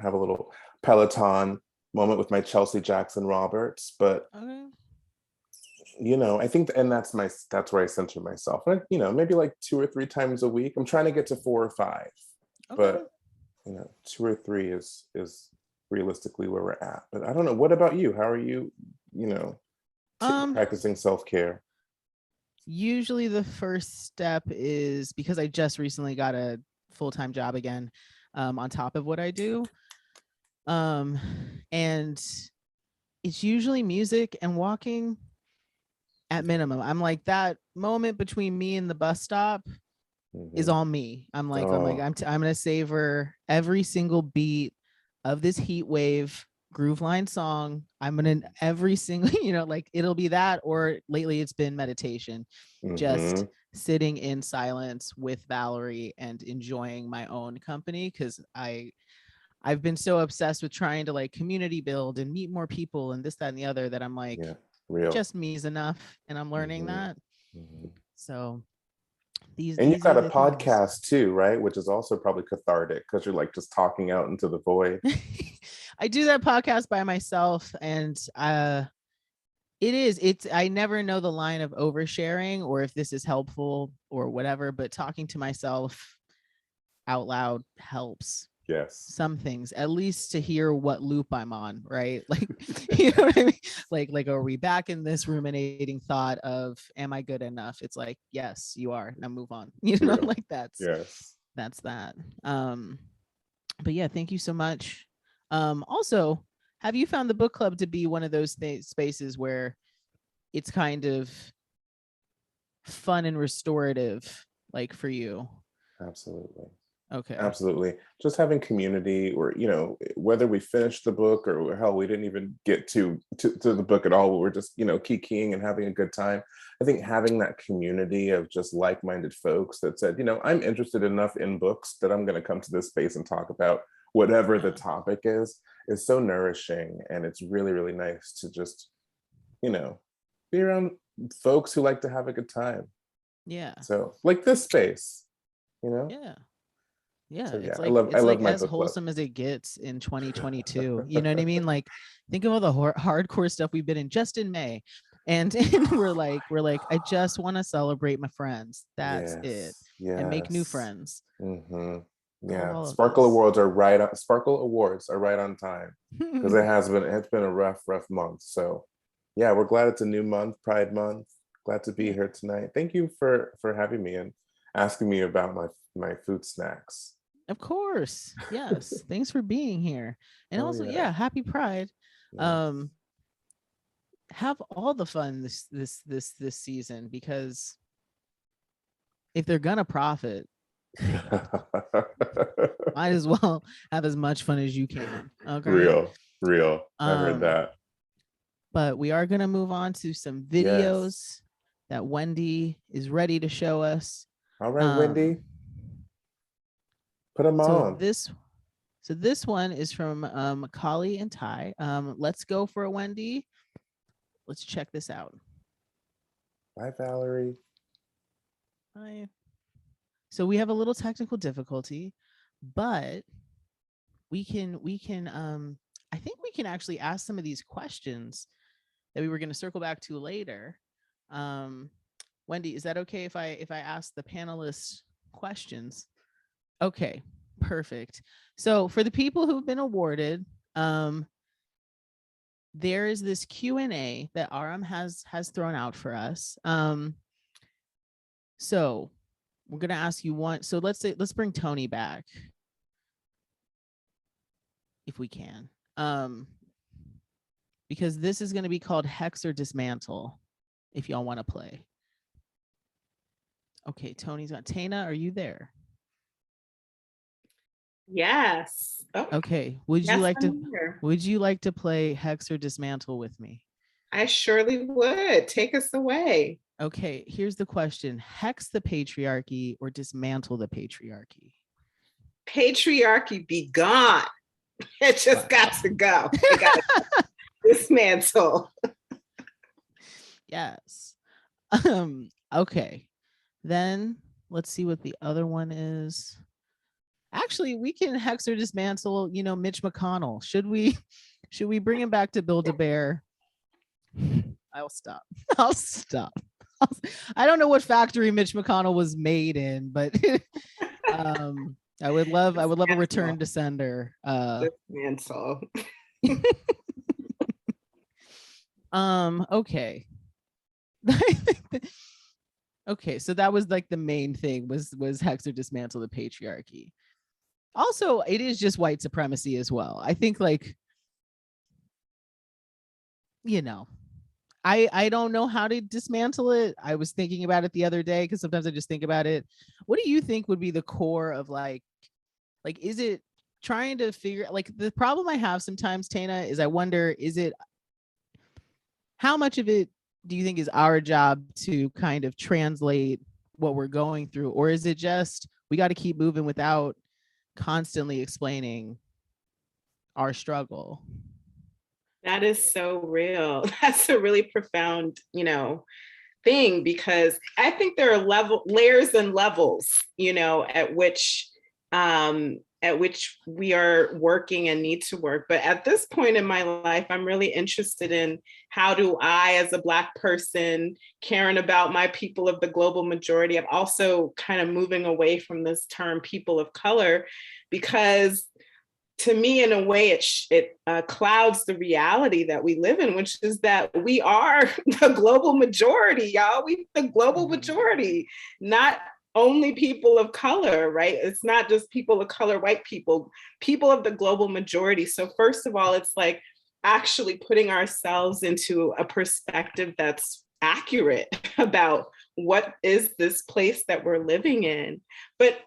have a little Peloton moment with my Chelsea Jackson Roberts, but I think, and that's where I center myself. And maybe like 2 or 3 times a week. I'm trying to get to 4 or 5, but 2 or 3 is realistically where we're at. But I don't know. What about you? How are you? Practicing self-care? Usually, the first step is because I just recently got a full-time job again, on top of what I do. And it's usually music and walking at minimum. I'm like that moment between me and the bus stop is all me. I'm gonna savor every single beat of this Heat Wave Groove Line song. I'm gonna every single, it'll be that, or lately it's been meditation, just sitting in silence with Valerie and enjoying my own company because I've been so obsessed with trying to community build and meet more people and this, that, and the other that I'm like, Real. just me's enough, and I'm learning Mhm. that. Mhm. So these And you've got are a the things. podcast too, right? Which is also probably cathartic because you're like just talking out into the void. I do that podcast by myself, and it's I never know the line of oversharing or if this is helpful or whatever, but talking to myself out loud helps. Yes. Some things, at least to hear what loop I'm on, right? Like, you know what I mean? Like, are we back in this ruminating thought of, am I good enough? It's like, yes, you are. Now move on. You know, Real. like that's Yes. that. But yeah, thank you so much. Also, have you found the book club to be one of those spaces where it's kind of fun and restorative, like for you? Absolutely. Okay. Absolutely. Just having community, or, you know, whether we finished the book or hell, we didn't even get to the book at all, but we're just, you know, kikiing and having a good time. I think having that community of just like-minded folks that said, you know, I'm interested enough in books that I'm going to come to this space and talk about whatever the topic is so nourishing. And it's really, really nice to just, you know, be around folks who like to have a good time. Yeah. So like this space, you know? Yeah, So, it's I like love my as book club. wholesome as it gets in 2022. You know what I mean? Like, think of all the hardcore stuff we've been in just in May, and we're like, I just want to celebrate my friends. That's it, and make new friends. Mm-hmm. I love Yeah, all of Sparkle this. Awards are right on time because it's been a rough month. So yeah, we're glad it's a new month, Pride Month. Glad to be here tonight. Thank you for having me and asking me about my food snacks. Of course. Yes. Thanks for being here. And Oh, also, yeah. happy Pride. Yes. Have all the fun this season, because if they're gonna profit, might as well have as much fun as you can. Okay. Real. I heard that. But we are gonna move on to some videos that Wendy is ready to show us. All right, Wendy. Put them on. So this one is from Kali and Ty. Let's go for a Wendy. Let's check this out. Bye, Valerie. Hi. So we have a little technical difficulty, but we can I think we can actually ask some of these questions that we were going to circle back to later. Wendy, is that okay if I ask the panelists questions? Okay, perfect. So for the people who've been awarded, there is this Q&A that Aram has thrown out for us. So we're gonna ask you one. So let's bring Tony back if we can, because this is gonna be called Hex or Dismantle. If y'all want to play. Okay, Tony's got Tana. Are you there? Yes. Oh, okay. Would you like to play Hex or Dismantle with me? I surely would. Take us away. Okay, here's the question. Hex the patriarchy or dismantle the patriarchy? Patriarchy be gone. It just got to go. It got to dismantle. Yes. Okay. Then let's see what the other one is. Actually, we can hex or dismantle, Mitch McConnell. Should we bring him back to Build-A-Bear? I'll stop. I don't know what factory Mitch McConnell was made in, but I would love a return to sender. Dismantle. Okay. Okay, so that was like the main thing was hex or dismantle the patriarchy. Also, it is just white supremacy as well. I think, like, I don't know how to dismantle it. I was thinking about it the other day because sometimes I just think about it. What do you think would be the core of like is it trying to figure, like, the problem I have sometimes, Tana, is I wonder, how much of it do you think is our job to kind of translate what we're going through? Or is it just, we got to keep moving without constantly explaining our struggle? That is so real. That's a really profound, thing, because I think there are layers and levels, at which we are working and need to work. But at this point in my life, I'm really interested in how do I, as a Black person, caring about my people of the global majority, I'm also kind of moving away from this term people of color, because to me, in a way, it clouds the reality that we live in, which is that we are the global majority, y'all. We the global majority, not only people of color, right? It's not just people of color, white people, people of the global majority. So first of all, it's like actually putting ourselves into a perspective that's accurate about what is this place that we're living in. But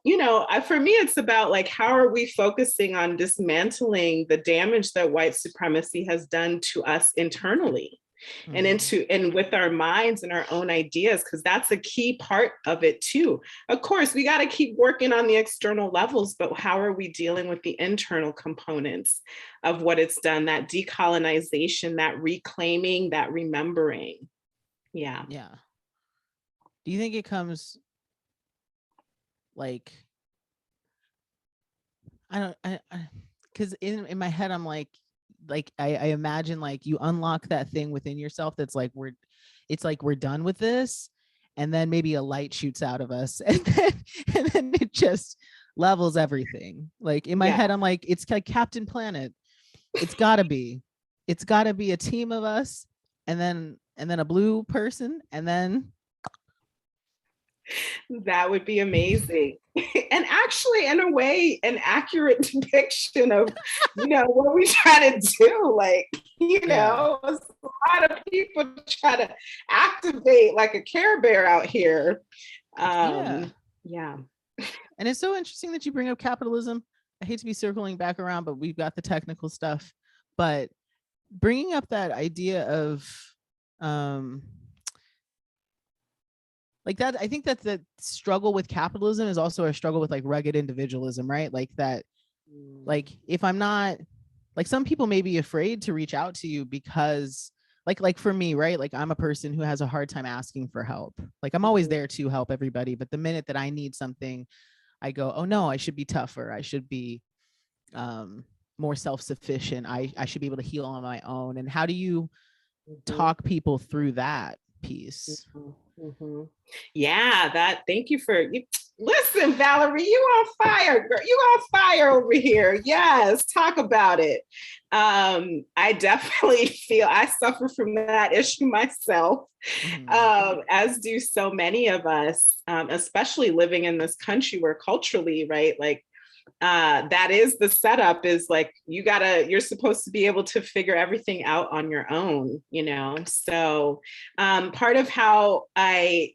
for me, it's about like, how are we focusing on dismantling the damage that white supremacy has done to us internally, and with our minds and our own ideas, because that's a key part of it too. Of course, we got to keep working on the external levels, but how are we dealing with the internal components of what it's done, that decolonization, that reclaiming, that remembering? Yeah. Do you think it comes like, because in my head, I'm like I imagine like you unlock that thing within yourself that's like we're done with this, and then maybe a light shoots out of us, and then it just levels everything. Like in my head, I'm like, it's like Captain Planet. It's gotta be a team of us, and then a blue person, and then that would be amazing. And actually, in a way, an accurate depiction of, what we try to do. Like, a lot of people try to activate like a Care Bear out here. Yeah. And it's so interesting that you bring up capitalism. I hate to be circling back around, but we've got the technical stuff. But bringing up that idea of, like that, I think that the struggle with capitalism is also a struggle with like rugged individualism, right? Like that, like if I'm not, like some people may be afraid to reach out to you because like for me, right? Like I'm a person who has a hard time asking for help. Like I'm always there to help everybody, but the minute that I need something, I go, oh no, I should be tougher. I should be more self-sufficient. I should be able to heal on my own. And how do you talk people through that piece? Yeah, thank you for listen, Valerie, you on fire, girl. You on fire over here. Yes, talk about it. I definitely feel I suffer from that issue myself, as do so many of us, especially living in this country where culturally, right, like that is the setup, is like you're supposed to be able to figure everything out on your own, so part of how I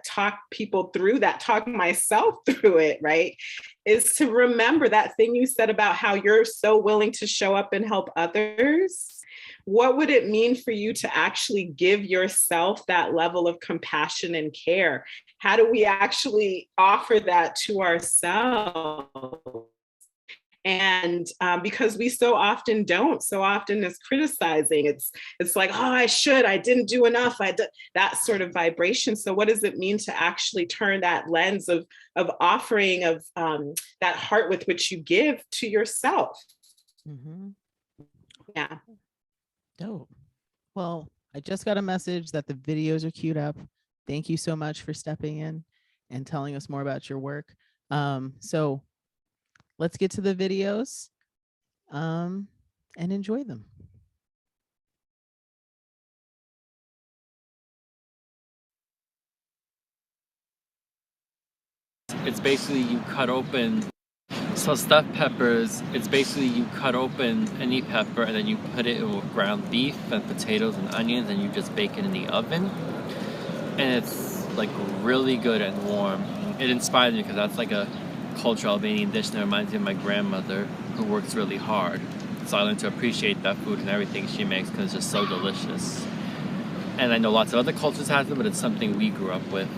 talk people through that, talk myself through it, right, is to remember that thing you said about how you're so willing to show up and help others. What would it mean for you to actually give yourself that level of compassion and care? How do we actually offer that to ourselves? And because we so often don't, so often it's criticizing. It's like, oh, I didn't do enough. That sort of vibration. So what does it mean to actually turn that lens of offering of that heart with which you give to yourself? Yeah. Dope. Well, I just got a message that the videos are queued up. Thank you so much for stepping in and telling us more about your work. So let's get to the videos and enjoy them. It's basically you cut open, so stuffed peppers, it's basically you cut open any pepper and then you put it with ground beef and potatoes and onions and you just bake it in the oven. And it's like really good and warm. It inspires me because that's like a cultural Albanian dish that reminds me of my grandmother, who works really hard. So I learned to appreciate that food and everything she makes because it's just so delicious. And I know lots of other cultures have it, but it's something we grew up with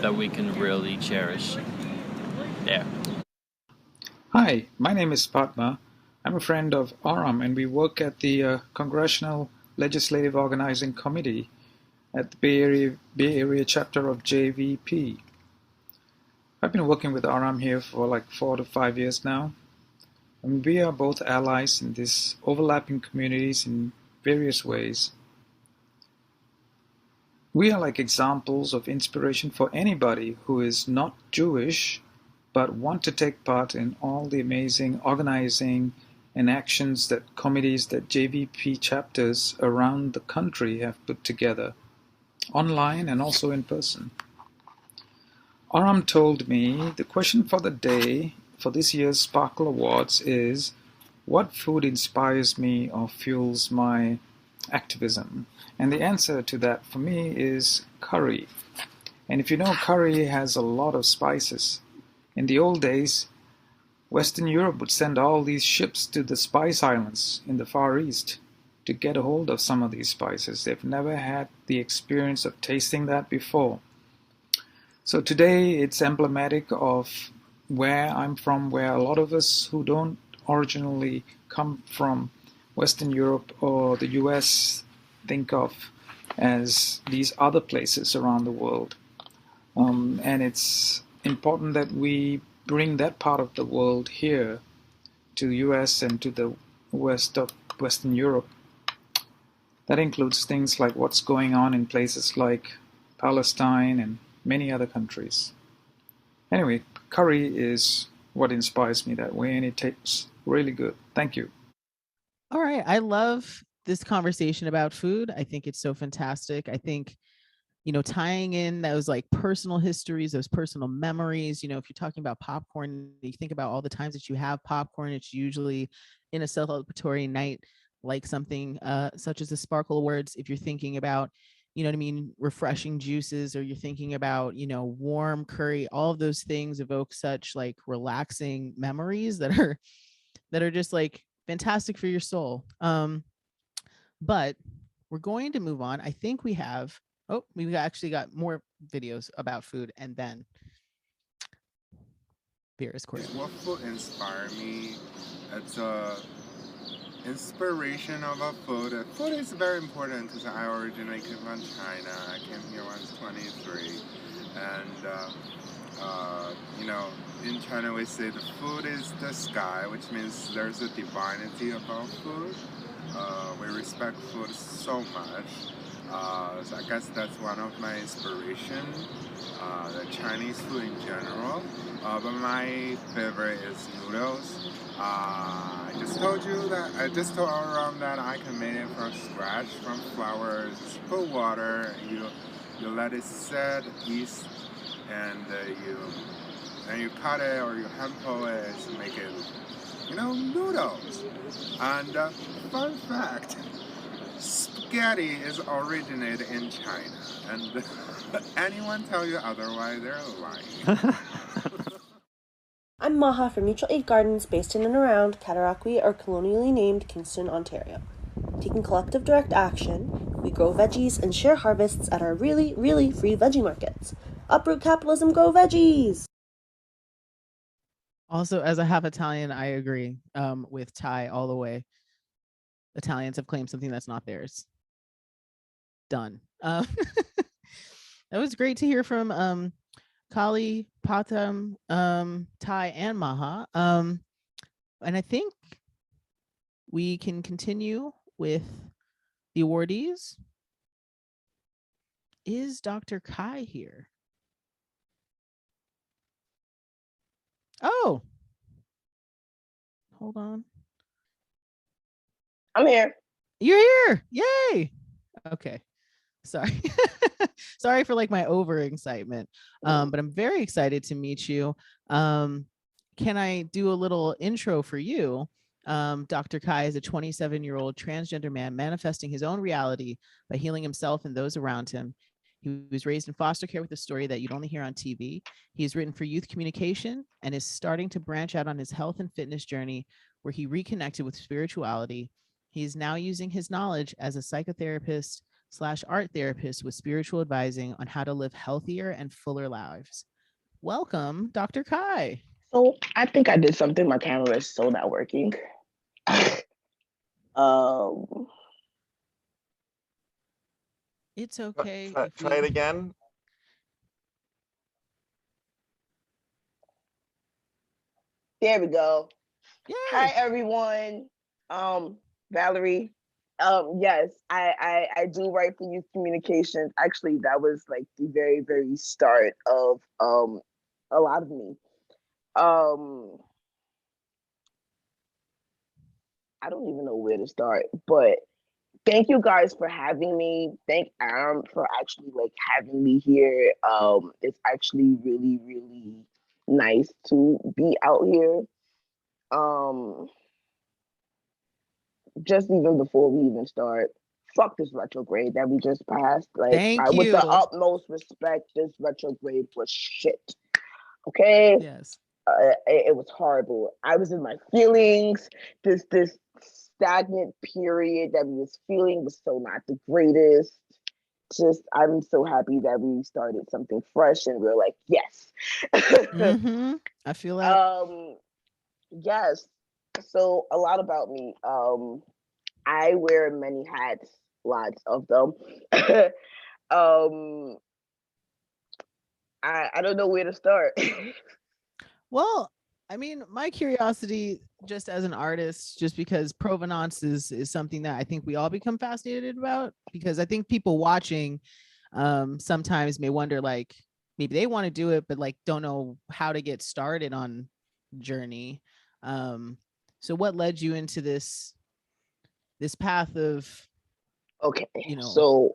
that we can really cherish. There. Hi, my name is Fatma. I'm a friend of Aram, and we work at the Congressional Legislative Organizing Committee at the Bay Area chapter of JVP. I've been working with Aram here for like 4 to 5 years now, and we are both allies in these overlapping communities in various ways. We are like examples of inspiration for anybody who is not Jewish but want to take part in all the amazing organizing and actions that committees that JVP chapters around the country have put together, online and also in person. Aram told me the question for the day for this year's Sparkle Awards is, what food inspires me or fuels my activism? And the answer to that for me is curry. And if you know, curry has a lot of spices. In the old days, Western Europe would send all these ships to the Spice Islands in the Far East to get a hold of some of these spices. They've never had the experience of tasting that before. So today it's emblematic of where I'm from, where a lot of us who don't originally come from Western Europe or the US think of as these other places around the world. And it's important that we bring that part of the world here to the US and to the west of Western Europe. That includes things like what's going on in places like Palestine and many other countries. Anyway, curry is what inspires me that way, and it tastes really good. Thank you. All right. I love this conversation about food. I think it's so fantastic. I think, tying in those like personal histories, those personal memories, if you're talking about popcorn, you think about all the times that you have popcorn, it's usually in a celebratory night, like something such as the Sparkle Awards. If you're thinking about, refreshing juices, or you're thinking about, warm curry, all of those things evoke such like relaxing memories that are just like fantastic for your soul. But we're going to move on. I think we've actually got more videos about food, and then Vera's Queer. What food inspire me? It's a inspiration of a food. Food is very important because I originated from China. I came here when I was 23, and in China we say the food is the sky, which means there's a divinity about food. We respect food so much. So I guess that's one of my inspiration, the Chinese food in general. But my favorite is noodles. I just told Aram that I can make it from scratch, from flour. Just put water, you let it set, yeast, and you cut it or you hand pull it to make it, noodles. And fun fact, spaghetti is originated in China, and anyone tell you otherwise, they're lying. I'm Maha from Mutual Aid Gardens based in and around Cataraqui, or colonially named Kingston, Ontario. Taking collective direct action, we grow veggies and share harvests at our really, really free veggie markets. Uproot capitalism, go veggies! Also, as a half Italian, I agree with Ty all the way. Italians have claimed something that's not theirs. Done. That was great to hear from Kali, Patam, Ty, and Maha. And I think we can continue with the awardees. Is Dr. Kai here? Oh, hold on. I'm here. You're here. Yay. Okay. Sorry. Sorry for like my overexcitement. But I'm very excited to meet you. Can I do a little intro for you? Dr. Kai is a 27-year-old transgender man manifesting his own reality by healing himself and those around him. He was raised in foster care with a story that you'd only hear on TV. He's written for youth communication and is starting to branch out on his health and fitness journey, where he reconnected with spirituality. He's now using his knowledge as a psychotherapist/art therapist with spiritual advising on how to live healthier and fuller lives. Welcome, Dr. Kai. So I think I did something. My camera is still not working. um, It's okay. Try, if try it we- again. there we go. Hi Yay. everyone. Valerie. Yes, I do write for youth communications. Actually, that was like the very, very start of a lot of me. Um I don't even know where to start, but thank you guys for having me. Thank Aram for actually like having me here. It's actually really, really nice to be out here. Um, just even before we even start, fuck this retrograde that we just passed. Like, Thank with the you. utmost respect, this retrograde was shit. Okay, Yes. it was horrible. I was in my feelings. This stagnant period that we was feeling was so not the greatest. Just I'm so happy that we started something fresh and we're like, yes. Mm-hmm. I feel that. Yes. So a lot about me. I wear many hats, lots of them. um I don't know where to start. Well, I mean, my curiosity, just as an artist, just because provenance is something that I think we all become fascinated about, because I think people watching sometimes may wonder, like, maybe they want to do it, but like don't know how to get started on journey. So what led you into this path of, Okay. you know, So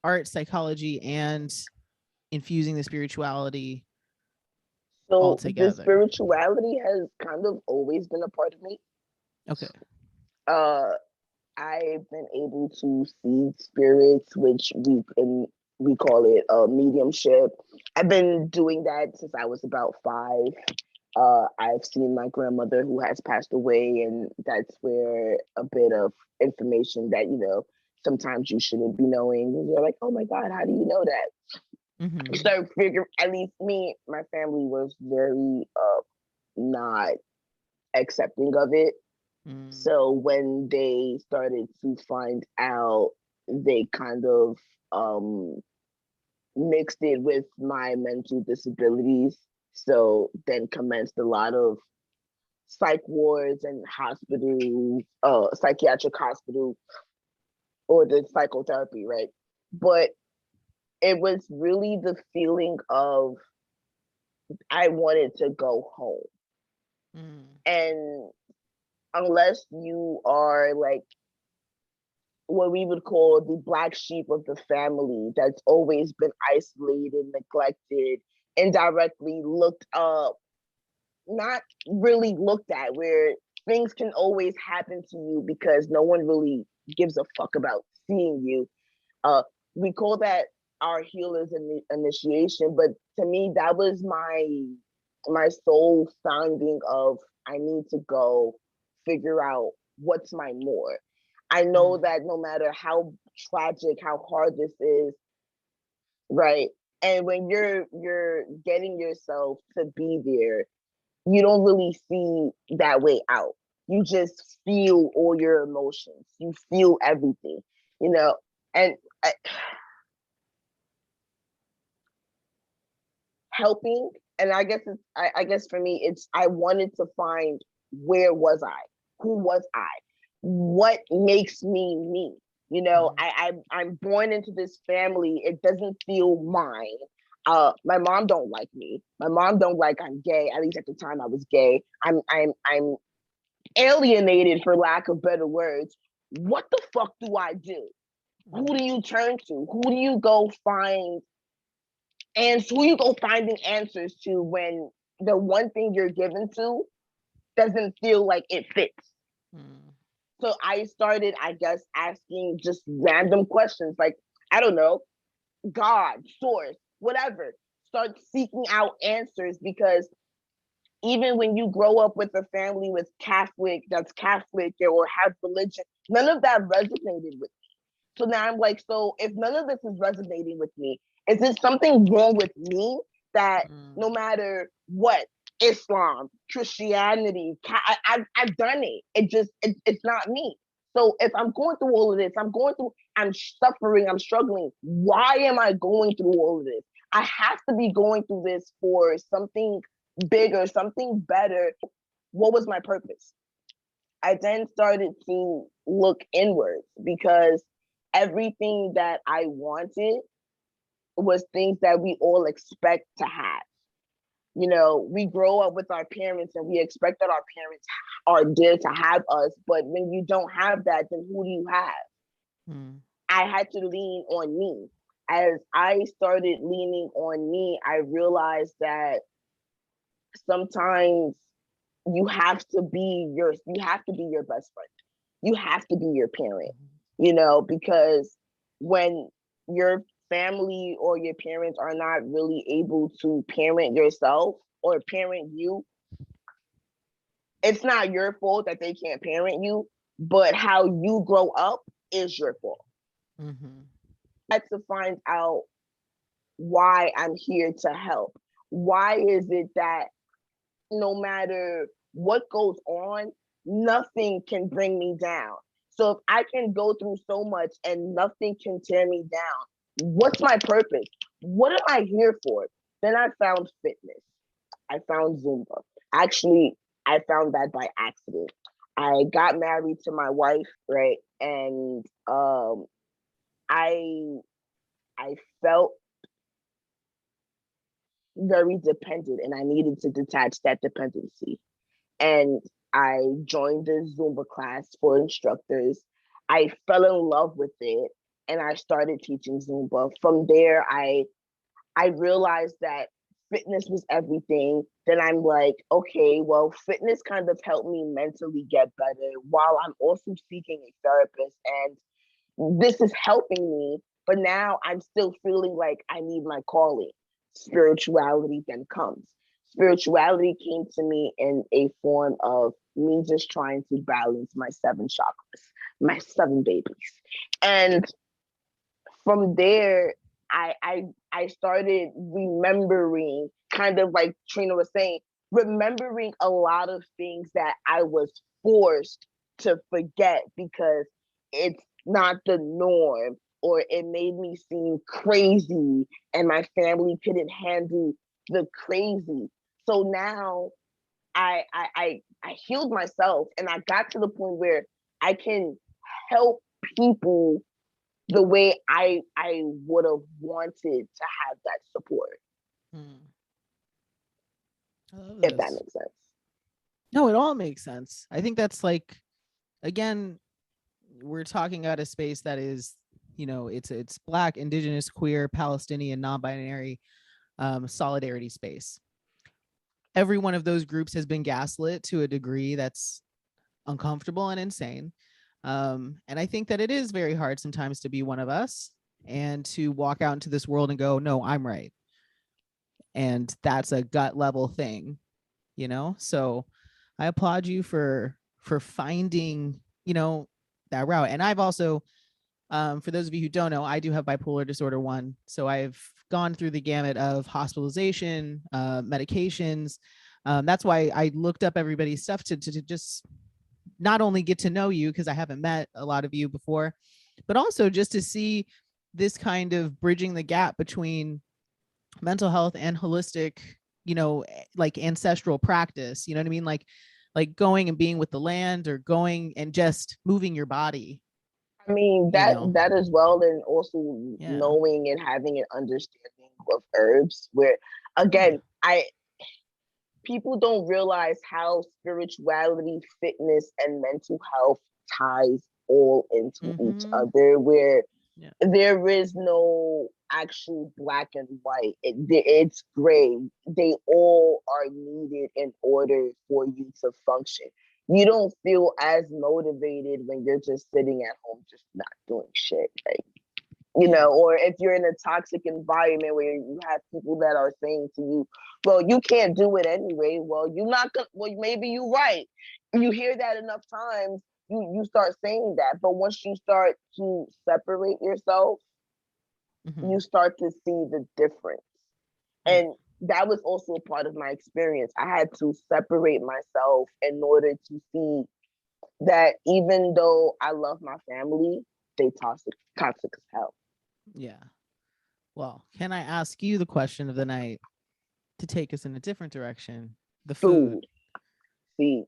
art, psychology, and infusing the spirituality all so the together? spirituality has kind of always been a part of me. Okay. Uh I've been able to see spirits, which we call it mediumship. I've been doing that since I was about 5. I've seen my grandmother who has passed away, and that's where a bit of information that sometimes you shouldn't be knowing. You're like, oh my god, how do you know that? Mm-hmm. You start figuring. At least me, my family was very not accepting of it. So when they started to find out, they kind of mixed it with my mental disabilities. So then commenced a lot of psych wards and hospitals, psychiatric hospital, or the psychotherapy, right? But it was really the feeling of I wanted to go home. And unless you are like what we would call the black sheep of the family that's always been isolated, neglected, indirectly looked up, not really looked at, where things can always happen to you because no one really gives a fuck about seeing you. We call that our healer's initiation, but to me, that was my soul sounding of I need to go figure out what's my more. I know that no matter how tragic, how hard this is, right? And when you're getting yourself to be there, you don't really see that way out. You just feel all your emotions. You feel everything, and helping. And I guess I guess for me, it's I wanted to find where was I, who was I, what makes me me. I'm born into this family. It doesn't feel mine. My mom don't like me. My mom don't like I'm gay. At least at the time I was gay. I'm alienated, for lack of better words. What the fuck do I do? Who do you turn to? Who do you go find? And who you go finding answers to when the one thing you're given to doesn't feel like it fits? So I started, I guess, asking just random questions like, I don't know, God, source, whatever. Start seeking out answers, because even when you grow up with a family that's Catholic or has religion, none of that resonated with me. So now I'm like, so if none of this is resonating with me, is there something wrong with me that no matter what, Islam, Christianity. I've done it. It's not me. So if I'm going through all of this, I'm suffering, I'm struggling. Why am I going through all of this? I have to be going through this for something bigger, something better. What was my purpose? I then started to look inwards because everything that I wanted was things that we all expect to have. You know, we grow up with our parents and we expect that our parents are there to have us. But when you don't have that, then who do you have? I had to lean on me. As I started leaning on me, I realized that sometimes you have to be your best friend. You have to be your parent, you know, because when your family or your parents are not really able to parent yourself or parent you, it's not your fault that they can't parent you, but how you grow up is your fault. I had to find out why I'm here to help. Why is it that no matter what goes on, nothing can bring me down? So if I can go through so much and nothing can tear me down, what's my purpose? What am I here for? Then I found fitness. I found Zumba. Actually, I found that by accident. I got married to my wife, right? And I felt very dependent and I needed to detach that dependency. And I joined the Zumba class for instructors. I fell in love with it and I started teaching Zumba. From there, I realized that fitness was everything. Then I'm like, okay, well, fitness kind of helped me mentally get better while I'm also seeking a therapist. And this is helping me, but now I'm still feeling like I need my calling. Spirituality then comes. Spirituality came to me in a form of me just trying to balance my 7 chakras, my 7 babies. And from there, I started remembering, kind of like Trina was saying, remembering a lot of things that I was forced to forget because it's not the norm, or it made me seem crazy and my family couldn't handle the crazy. So now I healed myself and I got to the point where I can help people the way I would have wanted to have that support. If that makes sense. No, it all makes sense. I think that's like, again, we're talking about a space that is, you know, it's Black, Indigenous, queer, Palestinian, non-binary solidarity space. Every one of those groups has been gaslit to a degree that's uncomfortable and insane. And I think that it is very hard sometimes to be one of us and to walk out into this world and go, no, I'm right. And that's a gut level thing, you know? So I applaud you for finding, you know, that route. And I've also, for those of you who don't know, I do have bipolar disorder 1. So I've gone through the gamut of hospitalization, medications. That's why I looked up everybody's stuff to just not only get to know you, because I haven't met a lot of you before, but also just to see this kind of bridging the gap between mental health and holistic, you know, like ancestral practice, you know what I mean? Like going and being with the land, or going and just moving your body. I mean, that as well, and also knowing and having an understanding of herbs, where again, people don't realize how spirituality, fitness, and mental health ties all into each other, where there is no actual black and white. It's gray. They all are needed in order for you to function. You don't feel as motivated when you're just sitting at home, just not doing shit. Like, you know, or if you're in a toxic environment where you have people that are saying to you, well, you can't do it anyway. Well, you're not gonna, well, maybe you're right. You hear that enough times, you start saying that. But once you start to separate yourself, you start to see the difference. And that was also a part of my experience. I had to separate myself in order to see that even though I love my family, they toxic as hell. Yeah. Well, can I ask you the question of the night to take us in a different direction? The food. See,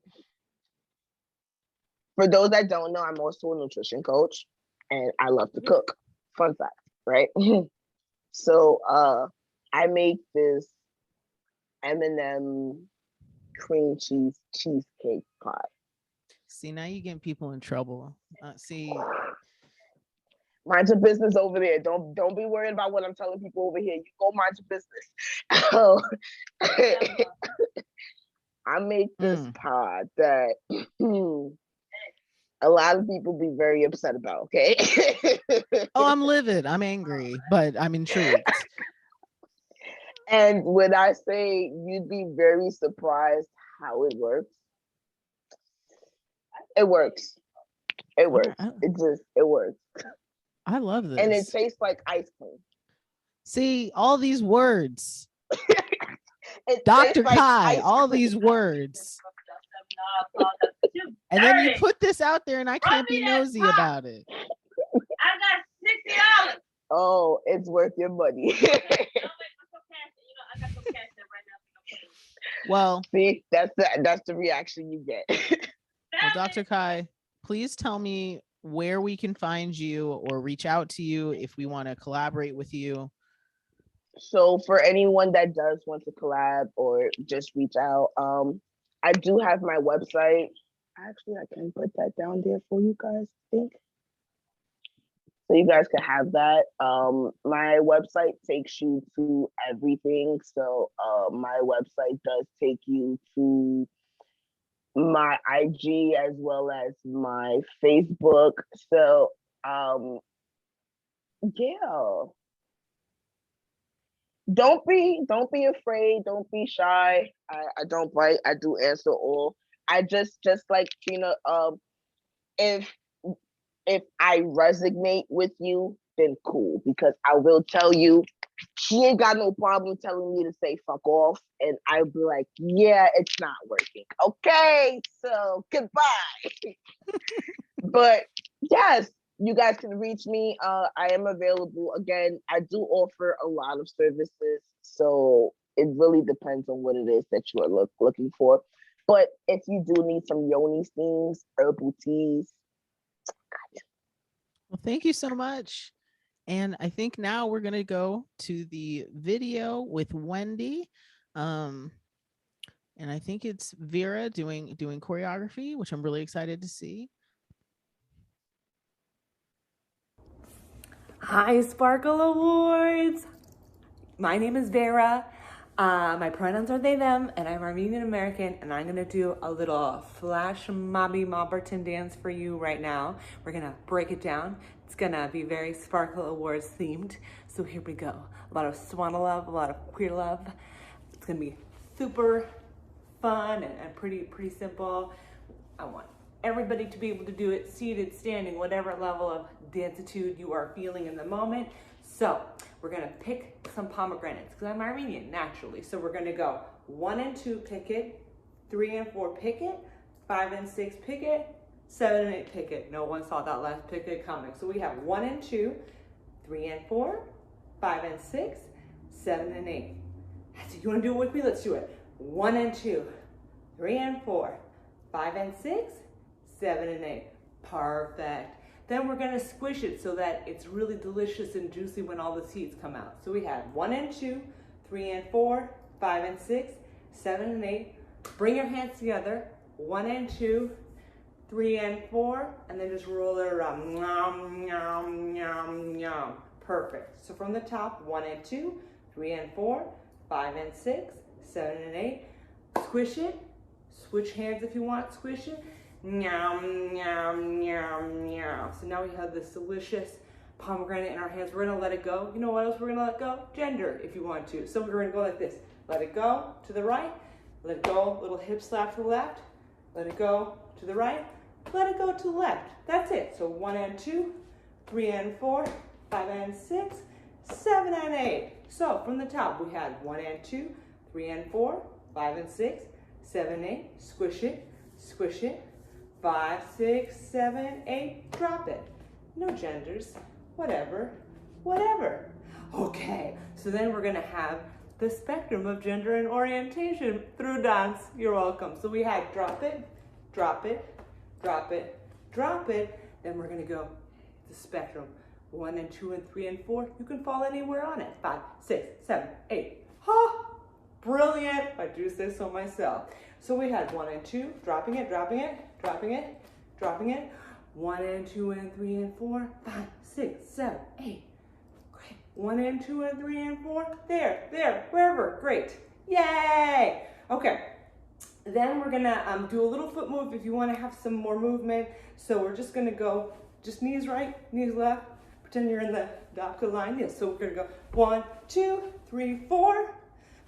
for those that don't know, I'm also a nutrition coach and I love to cook. Fun fact, right? So I make this M&M cream cheese cheesecake pie. See, now you're getting people in trouble. See, mind your business over there. Don't be worried about what I'm telling people over here. You go mind your business. I make this pie that a lot of people be very upset about, okay? Oh, I'm livid. I'm angry, but I'm intrigued. And when I say you'd be very surprised how it works, it works. It works. It works. I love this. And it tastes like ice cream. See, all these words. Dr. Kai, all these words. And then you put this out there and I can't be nosy about it. I got $60. Oh, it's worth your money. Well, see, that's the reaction you get. Well, Dr. Kai, please tell me where we can find you or reach out to you if we want to collaborate with you. So for anyone that does want to collab or just reach out, I do have my website. Actually, I can put that down there for you guys, I think. So you guys can have that. My website takes you to everything. So my website does take you to my IG as well as my Facebook. So yeah. Don't be afraid. Don't be shy. I don't bite. I do answer all. I just like Tina. If I resonate with you, then cool. Because I will tell you, she ain't got no problem telling me to say fuck off, and I'll be like, yeah, it's not working. Okay, so goodbye. But yes. You guys can reach me. I am available. Again, I do offer a lot of services, so it really depends on what it is that you are looking for. But if you do need some yoni steams, herbal teas, well, thank you so much. And I think now we're gonna go to the video with Wendy. And I think it's Vera doing choreography, which I'm really excited to see. Hi, Sparkle Awards. My name is Vera. My pronouns are they, them, and I'm Armenian American, and I'm gonna do a little flash mobby mobberton dance for you right now. We're gonna break it down. It's gonna be very Sparkle Awards themed. So here we go. A lot of Swana love, a lot of queer love. It's gonna be super fun and pretty simple. I want everybody to be able to do it seated, standing, whatever level of dancitude you are feeling in the moment. So we're gonna pick some pomegranates because I'm Armenian naturally. So we're gonna go 1 and 2 pick it, 3 and 4 pick it, 5 and 6 pick it, 7 and 8 pick it. No one saw that last pick it coming. So we have 1 and 2, 3 and 4, 5 and 6, 7 and 8. So you wanna do it with me? Let's do it. 1 and 2, 3 and 4, 5 and 6, 7 and 8. Perfect. Then we're gonna squish it so that it's really delicious and juicy when all the seeds come out. So we have 1 and 2, 3 and 4, 5 and 6, 7 and 8. Bring your hands together. 1 and 2, 3 and 4, and then just roll it around. Yum, yum, yum, yum. Perfect. So from the top, 1 and 2, 3 and 4, 5 and 6, 7 and 8. Squish it. Switch hands if you want. Squish it. Yum, yum, yum, yum. So now we have this delicious pomegranate in our hands. We're gonna let it go. You know what else we're gonna let go? Gender, if you want to. So we're gonna go like this. Let it go to the right. Let it go, little hip slap to the left. Let it go to the right. Let it go to the left. That's it. So 1 and 2, 3 and 4, 5 and 6, 7 and 8. So from the top, we had 1 and 2, 3 and 4, 5 and 6, 7, 8, squish it, 5, 6, 7, 8, drop it. No genders, whatever. Okay, so then we're gonna have the spectrum of gender and orientation through dance. You're welcome. So we had drop it, drop it, drop it, drop it. Then we're gonna go the spectrum. 1 and 2 and 3 and 4. You can fall anywhere on it. 5, 6, 7, 8. Ha! Brilliant. I do say so myself. So we had 1 and 2, dropping it, dropping it, dropping it, dropping it. 1 and 2 and 3 and 4. 5, 6, 7, 8. Great. 1 and 2 and 3 and 4. There, wherever. Great. Yay! Okay. Then we're gonna do a little foot move if you want to have some more movement. So we're just gonna go just knees right, knees left. Pretend you're in the DACA line. Yes, so we're gonna go 1, 2, 3, 4,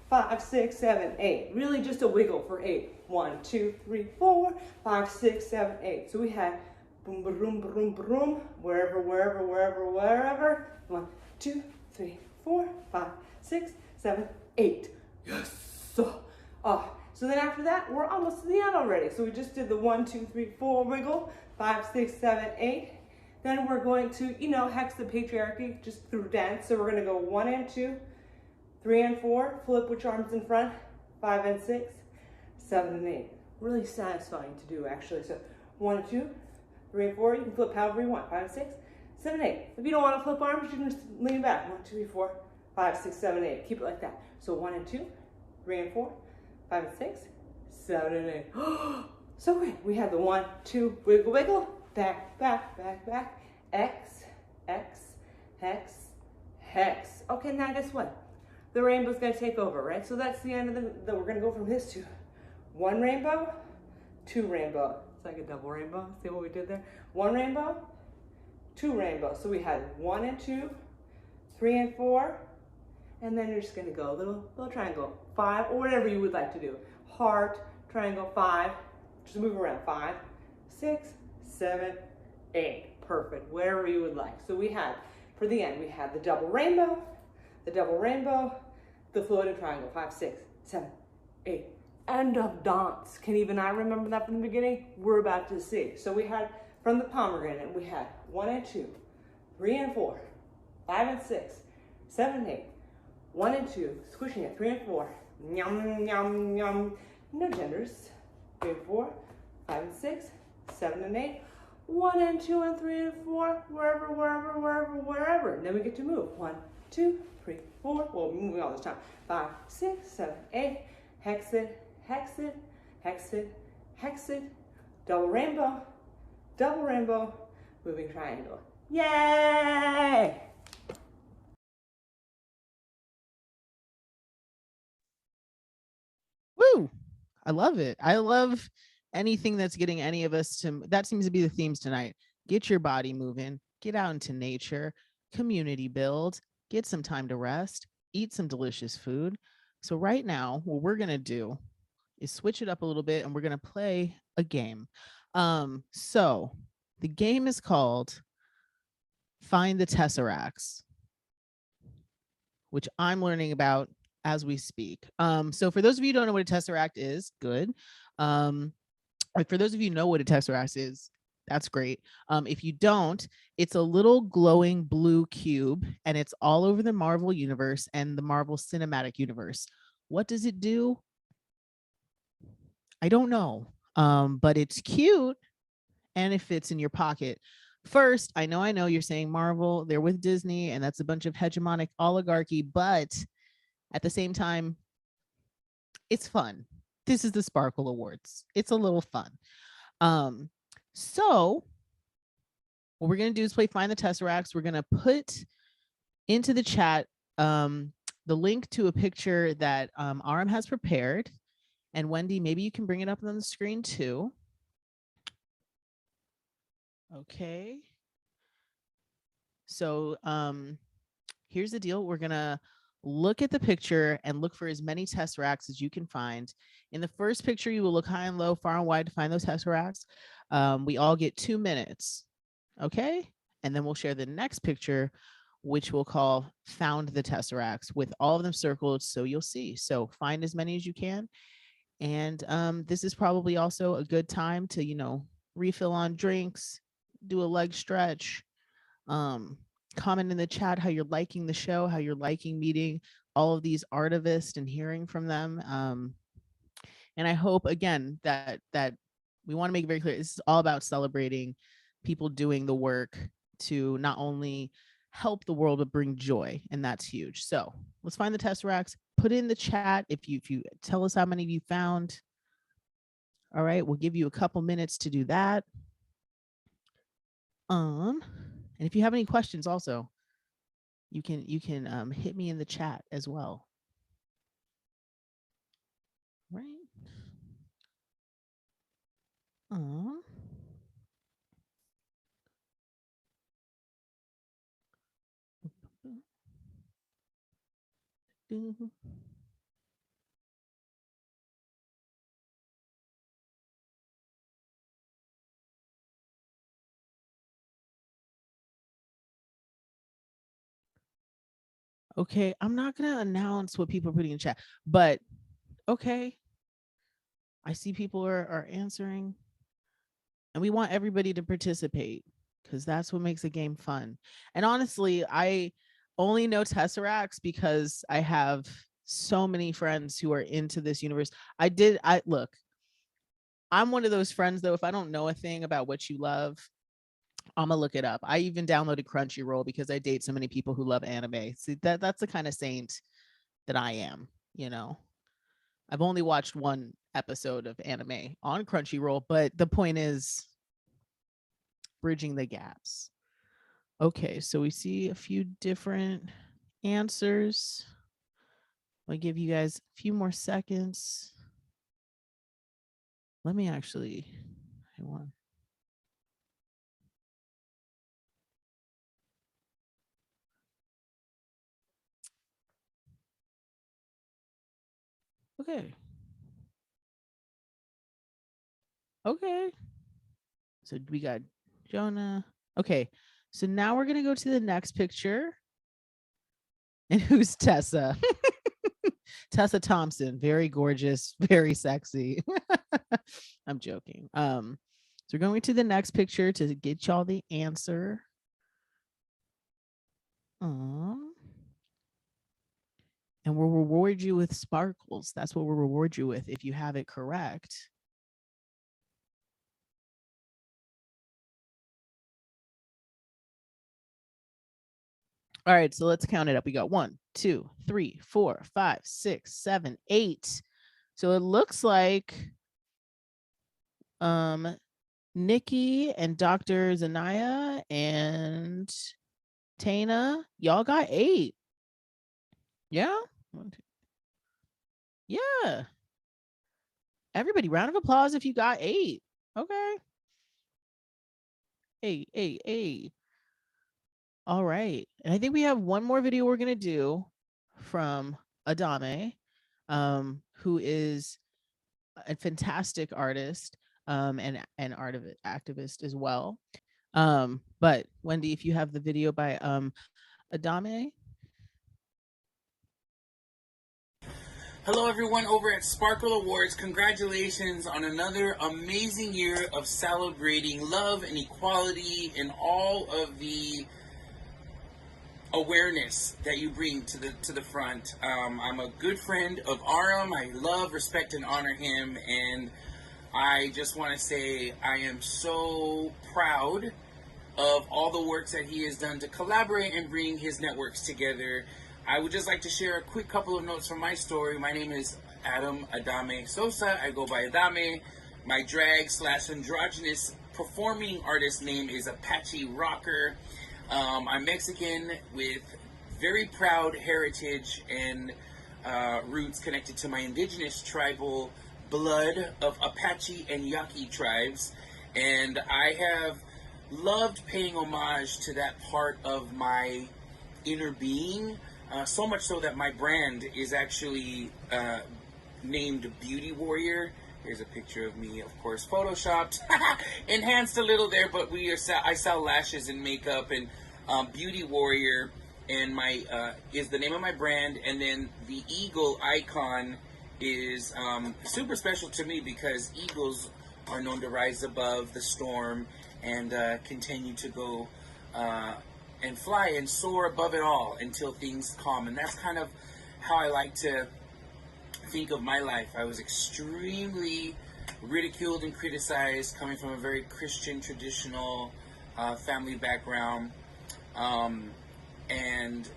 5, 6, 7, 8. Really just a wiggle for 8. 1, 2, 3, 4, 5, 6, 7, 8. So we had boom, boom, boom, boom, wherever. 1, 2, 3, 4, 5, 6, 7, 8. Yes. So then after that, we're almost to the end already. So we just did the 1, 2, 3, 4 wiggle, 5, 6, 7, 8. Then we're going to, hex the patriarchy just through dance. So we're gonna go 1 and 2, 3 and 4, flip which arms in front, 5 and 6, 7 and 8. Really satisfying to do actually. So 1 and 2, 3 and 4, you can flip however you want, 5 and 6, 7 and 8. If you don't want to flip arms, you can just lean back, 1, 2, 3, 4, 5, 6, 7, 8. Keep it like that. So 1 and 2, 3 and 4, 5 and 6, 7 and 8. So great. We have the 1, 2, wiggle, wiggle, back, X, hex. Okay, now guess what? The rainbow's gonna take over, right? So that's the end of we're gonna go from this to 1 rainbow, 2 rainbow. It's like a double rainbow. See what we did there? 1 rainbow, 2 rainbow. So we had 1 and 2, 3 and 4, and then you're just gonna go little triangle, 5, or whatever you would like to do. Heart, triangle, 5. Just move around, 5, 6, 7, 8. Perfect, wherever you would like. So we had, for the end, we had the double rainbow, the floating triangle, 5, 6, 7, 8. End of dance. Can even I remember that from the beginning? We're about to see. So we had, from the pomegranate, we had 1 and 2, 3 and 4, 5 and 6, 7 and 8, 1 and 2, squishing it, 3 and 4, yum, yum, yum. No genders, 3 and 4, 5 and 6, 7 and 8, 1 and 2 and 3 and 4, wherever. And then we get to move. 1, 2, 3, 4. Well, we're moving all this time. 5, 6, 7, 8. Hex it. Double rainbow. Moving triangle. Yay! Woo! I love it. I love anything that's getting any of us to, that seems to be the themes tonight. Get your body moving, get out into nature, community build, get some time to rest, eat some delicious food. So right now, what we're going to do is switch it up a little bit and we're going to play a game. So the game is called Find the Tesseracts, which I'm learning about as we speak. So for those of you who don't know what a Tesseract is, good. For those of you who know what a Tesseract is, that's great. If you don't, it's a little glowing blue cube and it's all over the Marvel universe and the Marvel Cinematic Universe. What does it do? I don't know, but it's cute and it fits in your pocket. First, I know you're saying Marvel, they're with Disney and that's a bunch of hegemonic oligarchy, but at the same time, it's fun. This is the Sparkle Awards. It's a little fun. So what we're going to do is play Find the Tesseracts. We're going to put into the chat the link to a picture that Aram has prepared. And Wendy, maybe you can bring it up on the screen too. Okay. So here's the deal. We're going to look at the picture and look for as many Tesseracts as you can find. In the first picture, you will look high and low, far and wide to find those Tesseracts. We all get 2 minutes, okay? And then we'll share the next picture which we'll call Found the Tesseracts, with all of them circled so you'll see. So find as many as you can. And this is probably also a good time to, you know, refill on drinks, do a leg stretch, comment in the chat how you're liking the show, how you're liking meeting all of these artivists and hearing from them. And I hope, again, that we want to make it very clear, this is all about celebrating people doing the work to not only help the world, but bring joy. And that's huge. So let's find the Tesseracts. Put in the chat if you tell us how many of you found. All right, we'll give you a couple minutes to do that. And if you have any questions also, you can hit me in the chat as well. Right. Okay, I'm not gonna announce what people are putting in chat, but okay. I see people are answering, and we want everybody to participate because that's what makes a game fun. And honestly, I only know Tesseracts because I have so many friends who are into this universe. Look, I'm one of those friends though, if I don't know a thing about what you love, I'm gonna look it up. I even downloaded Crunchyroll because I date so many people who love anime. See, that's the kind of saint that I am, you know. I've only watched one episode of anime on Crunchyroll, but the point is bridging the gaps. Okay, so we see a few different answers. I'll give you guys a few more seconds. Let me actually, hang on. Okay. Okay. So we got Jonah. Okay. So now we're going to go to the next picture. And who's Tessa? Tessa Thompson. Very gorgeous, very sexy. I'm joking. So we're going to the next picture to get y'all the answer. And we'll reward you with sparkles. That's what we'll reward you with if you have it correct. All right, so let's count it up. We got 1, 2, 3, 4, 5, 6, 7, 8. So it looks like Nikki and Dr. Zanaya and Tana, y'all got 8. Yeah. Yeah. Everybody, round of applause if you got 8. Okay. 8. All right. And I think we have one more video we're going to do from Adame, who is a fantastic artist and an activist as well. But Wendy, if you have the video by Adame. Hello everyone over at Sparkle Awards. Congratulations on another amazing year of celebrating love and equality and all of the awareness that you bring to the front. I'm a good friend of Aram. I love, respect, and honor him, and I just want to say I am so proud of all the works that he has done to collaborate and bring his networks together. I would just like to share a quick couple of notes from my story. My name is Adam Adame Sosa. I go by Adame. My drag / androgynous performing artist name is Apache Rocker. I'm Mexican with very proud heritage and roots connected to my indigenous tribal blood of Apache and Yaqui tribes. And I have loved paying homage to that part of my inner being. So much so that my brand is actually named Beauty Warrior. Here's a picture of me, of course, photoshopped, enhanced a little there, but I sell lashes and makeup, and Beauty Warrior and my is the name of my brand, and then the eagle icon is super special to me because eagles are known to rise above the storm and continue to go and fly and soar above it all until things calm. And that's kind of how I like to think of my life. I was extremely ridiculed and criticized coming from a very Christian, traditional family background. And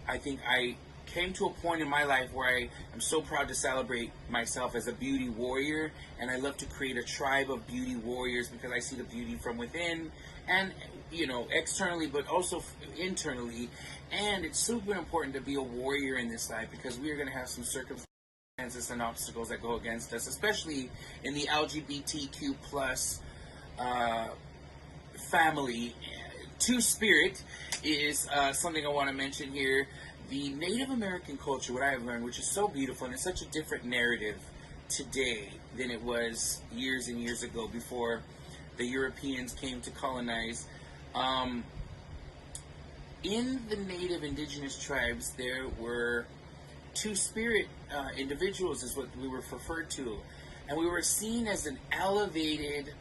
I think I came to a point in my life where I am so proud to celebrate myself as a beauty warrior, and I love to create a tribe of beauty warriors because I see the beauty from within and, you know, externally, but also internally. And it's super important to be a warrior in this life because we are going to have some circumstances and obstacles that go against us, especially in the LGBTQ plus family. Two-Spirit is something I want to mention here. The Native American culture, what I have learned, which is so beautiful, and it's such a different narrative today than it was years and years ago before the Europeans came to colonize. In the Native indigenous tribes, there were Two-Spirit individuals, is what we were referred to. And we were seen as an elevated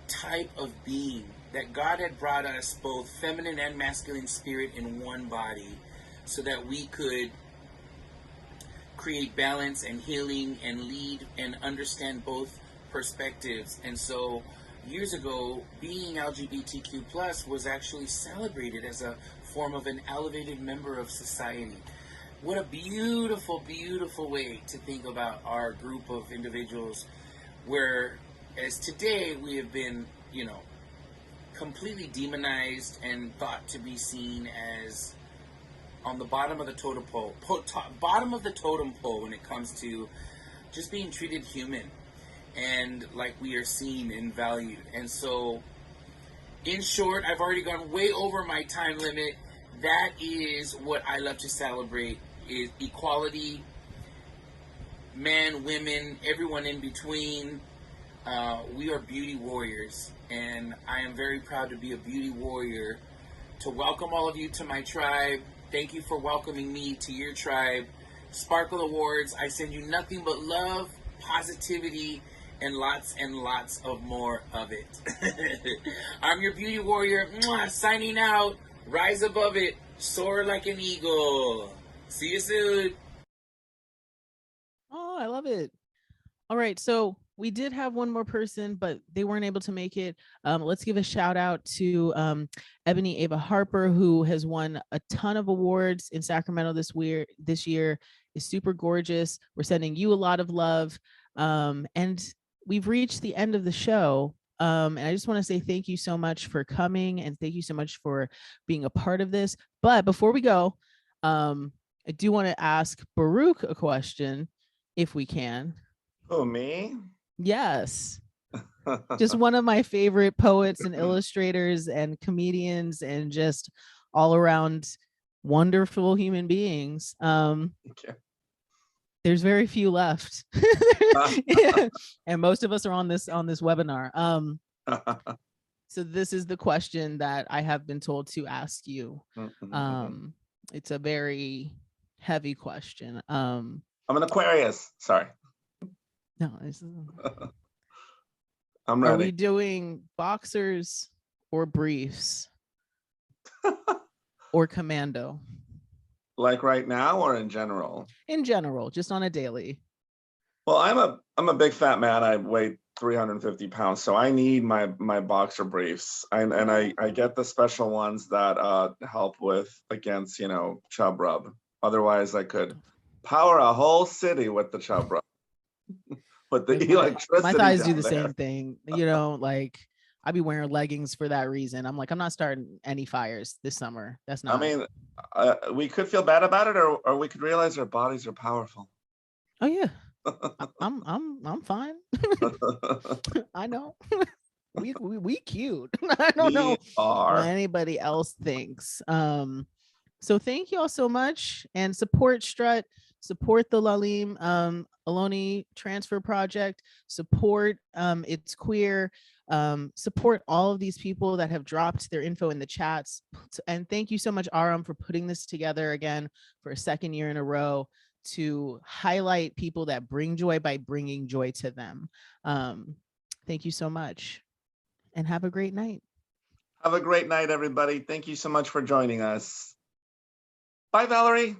type of being, that God had brought us both feminine and masculine spirit in one body so that we could create balance and healing and lead and understand both perspectives. And so years ago, being LGBTQ plus was actually celebrated as a form of an elevated member of society. What a beautiful, beautiful way to think about our group of individuals, whereas today we have been, you know, completely demonized and thought to be seen as on the bottom of the totem pole, when it comes to just being treated human and like we are seen and valued. And so, in short, I've already gone way over my time limit. That is what I love to celebrate, is equality, men, women, everyone in between. We are beauty warriors, and I am very proud to be a beauty warrior, to welcome all of you to my tribe. Thank you for welcoming me to your tribe. Sparkle Awards, I send you nothing but love, positivity, and lots of more of it. I'm your beauty warrior, signing out. Rise above it, soar like an eagle. See you soon. Oh, I love it. All right, so we did have one more person, but they weren't able to make it. Let's give a shout out to Ebony Ava Harper, who has won a ton of awards in Sacramento this year, is super gorgeous. We're sending you a lot of love. And we've reached the end of the show. And I just want to say thank you so much for coming, and thank you so much for being a part of this. But before we go, I do want to ask Baruch a question, if we can. Oh, me? Yes. Just one of my favorite poets and illustrators and comedians and just all around wonderful human beings. Okay. There's very few left. And most of us are on this webinar. So this is the question that I have been told to ask you. It's a very heavy question. I'm an Aquarius. Sorry. No, this is... I'm ready. Are we doing boxers or briefs or commando? Like right now or in general? In general, just on a daily. Well, I'm a big fat man. I weigh 350 pounds, so I need my boxer briefs. I get the special ones that help against, you know, chub rub. Otherwise, I could power a whole city with the chub rub. But the electricity. My thighs do the same thing. You know, like I'd be wearing leggings for that reason. I'm like, I'm not starting any fires this summer. That's not. I mean, we could feel bad about it, or we could realize our bodies are powerful. Oh yeah, I'm fine. I know. we cute. I don't know what anybody else thinks. So thank you all so much, and support Strut. support the Lalim Ohlone Transfer Project, support It's Queer, support all of these people that have dropped their info in the chats. And thank you so much, Aram, for putting this together again for a second year in a row to highlight people that bring joy by bringing joy to them. Thank you so much and have a great night. Have a great night, everybody. Thank you so much for joining us. Bye, Valerie.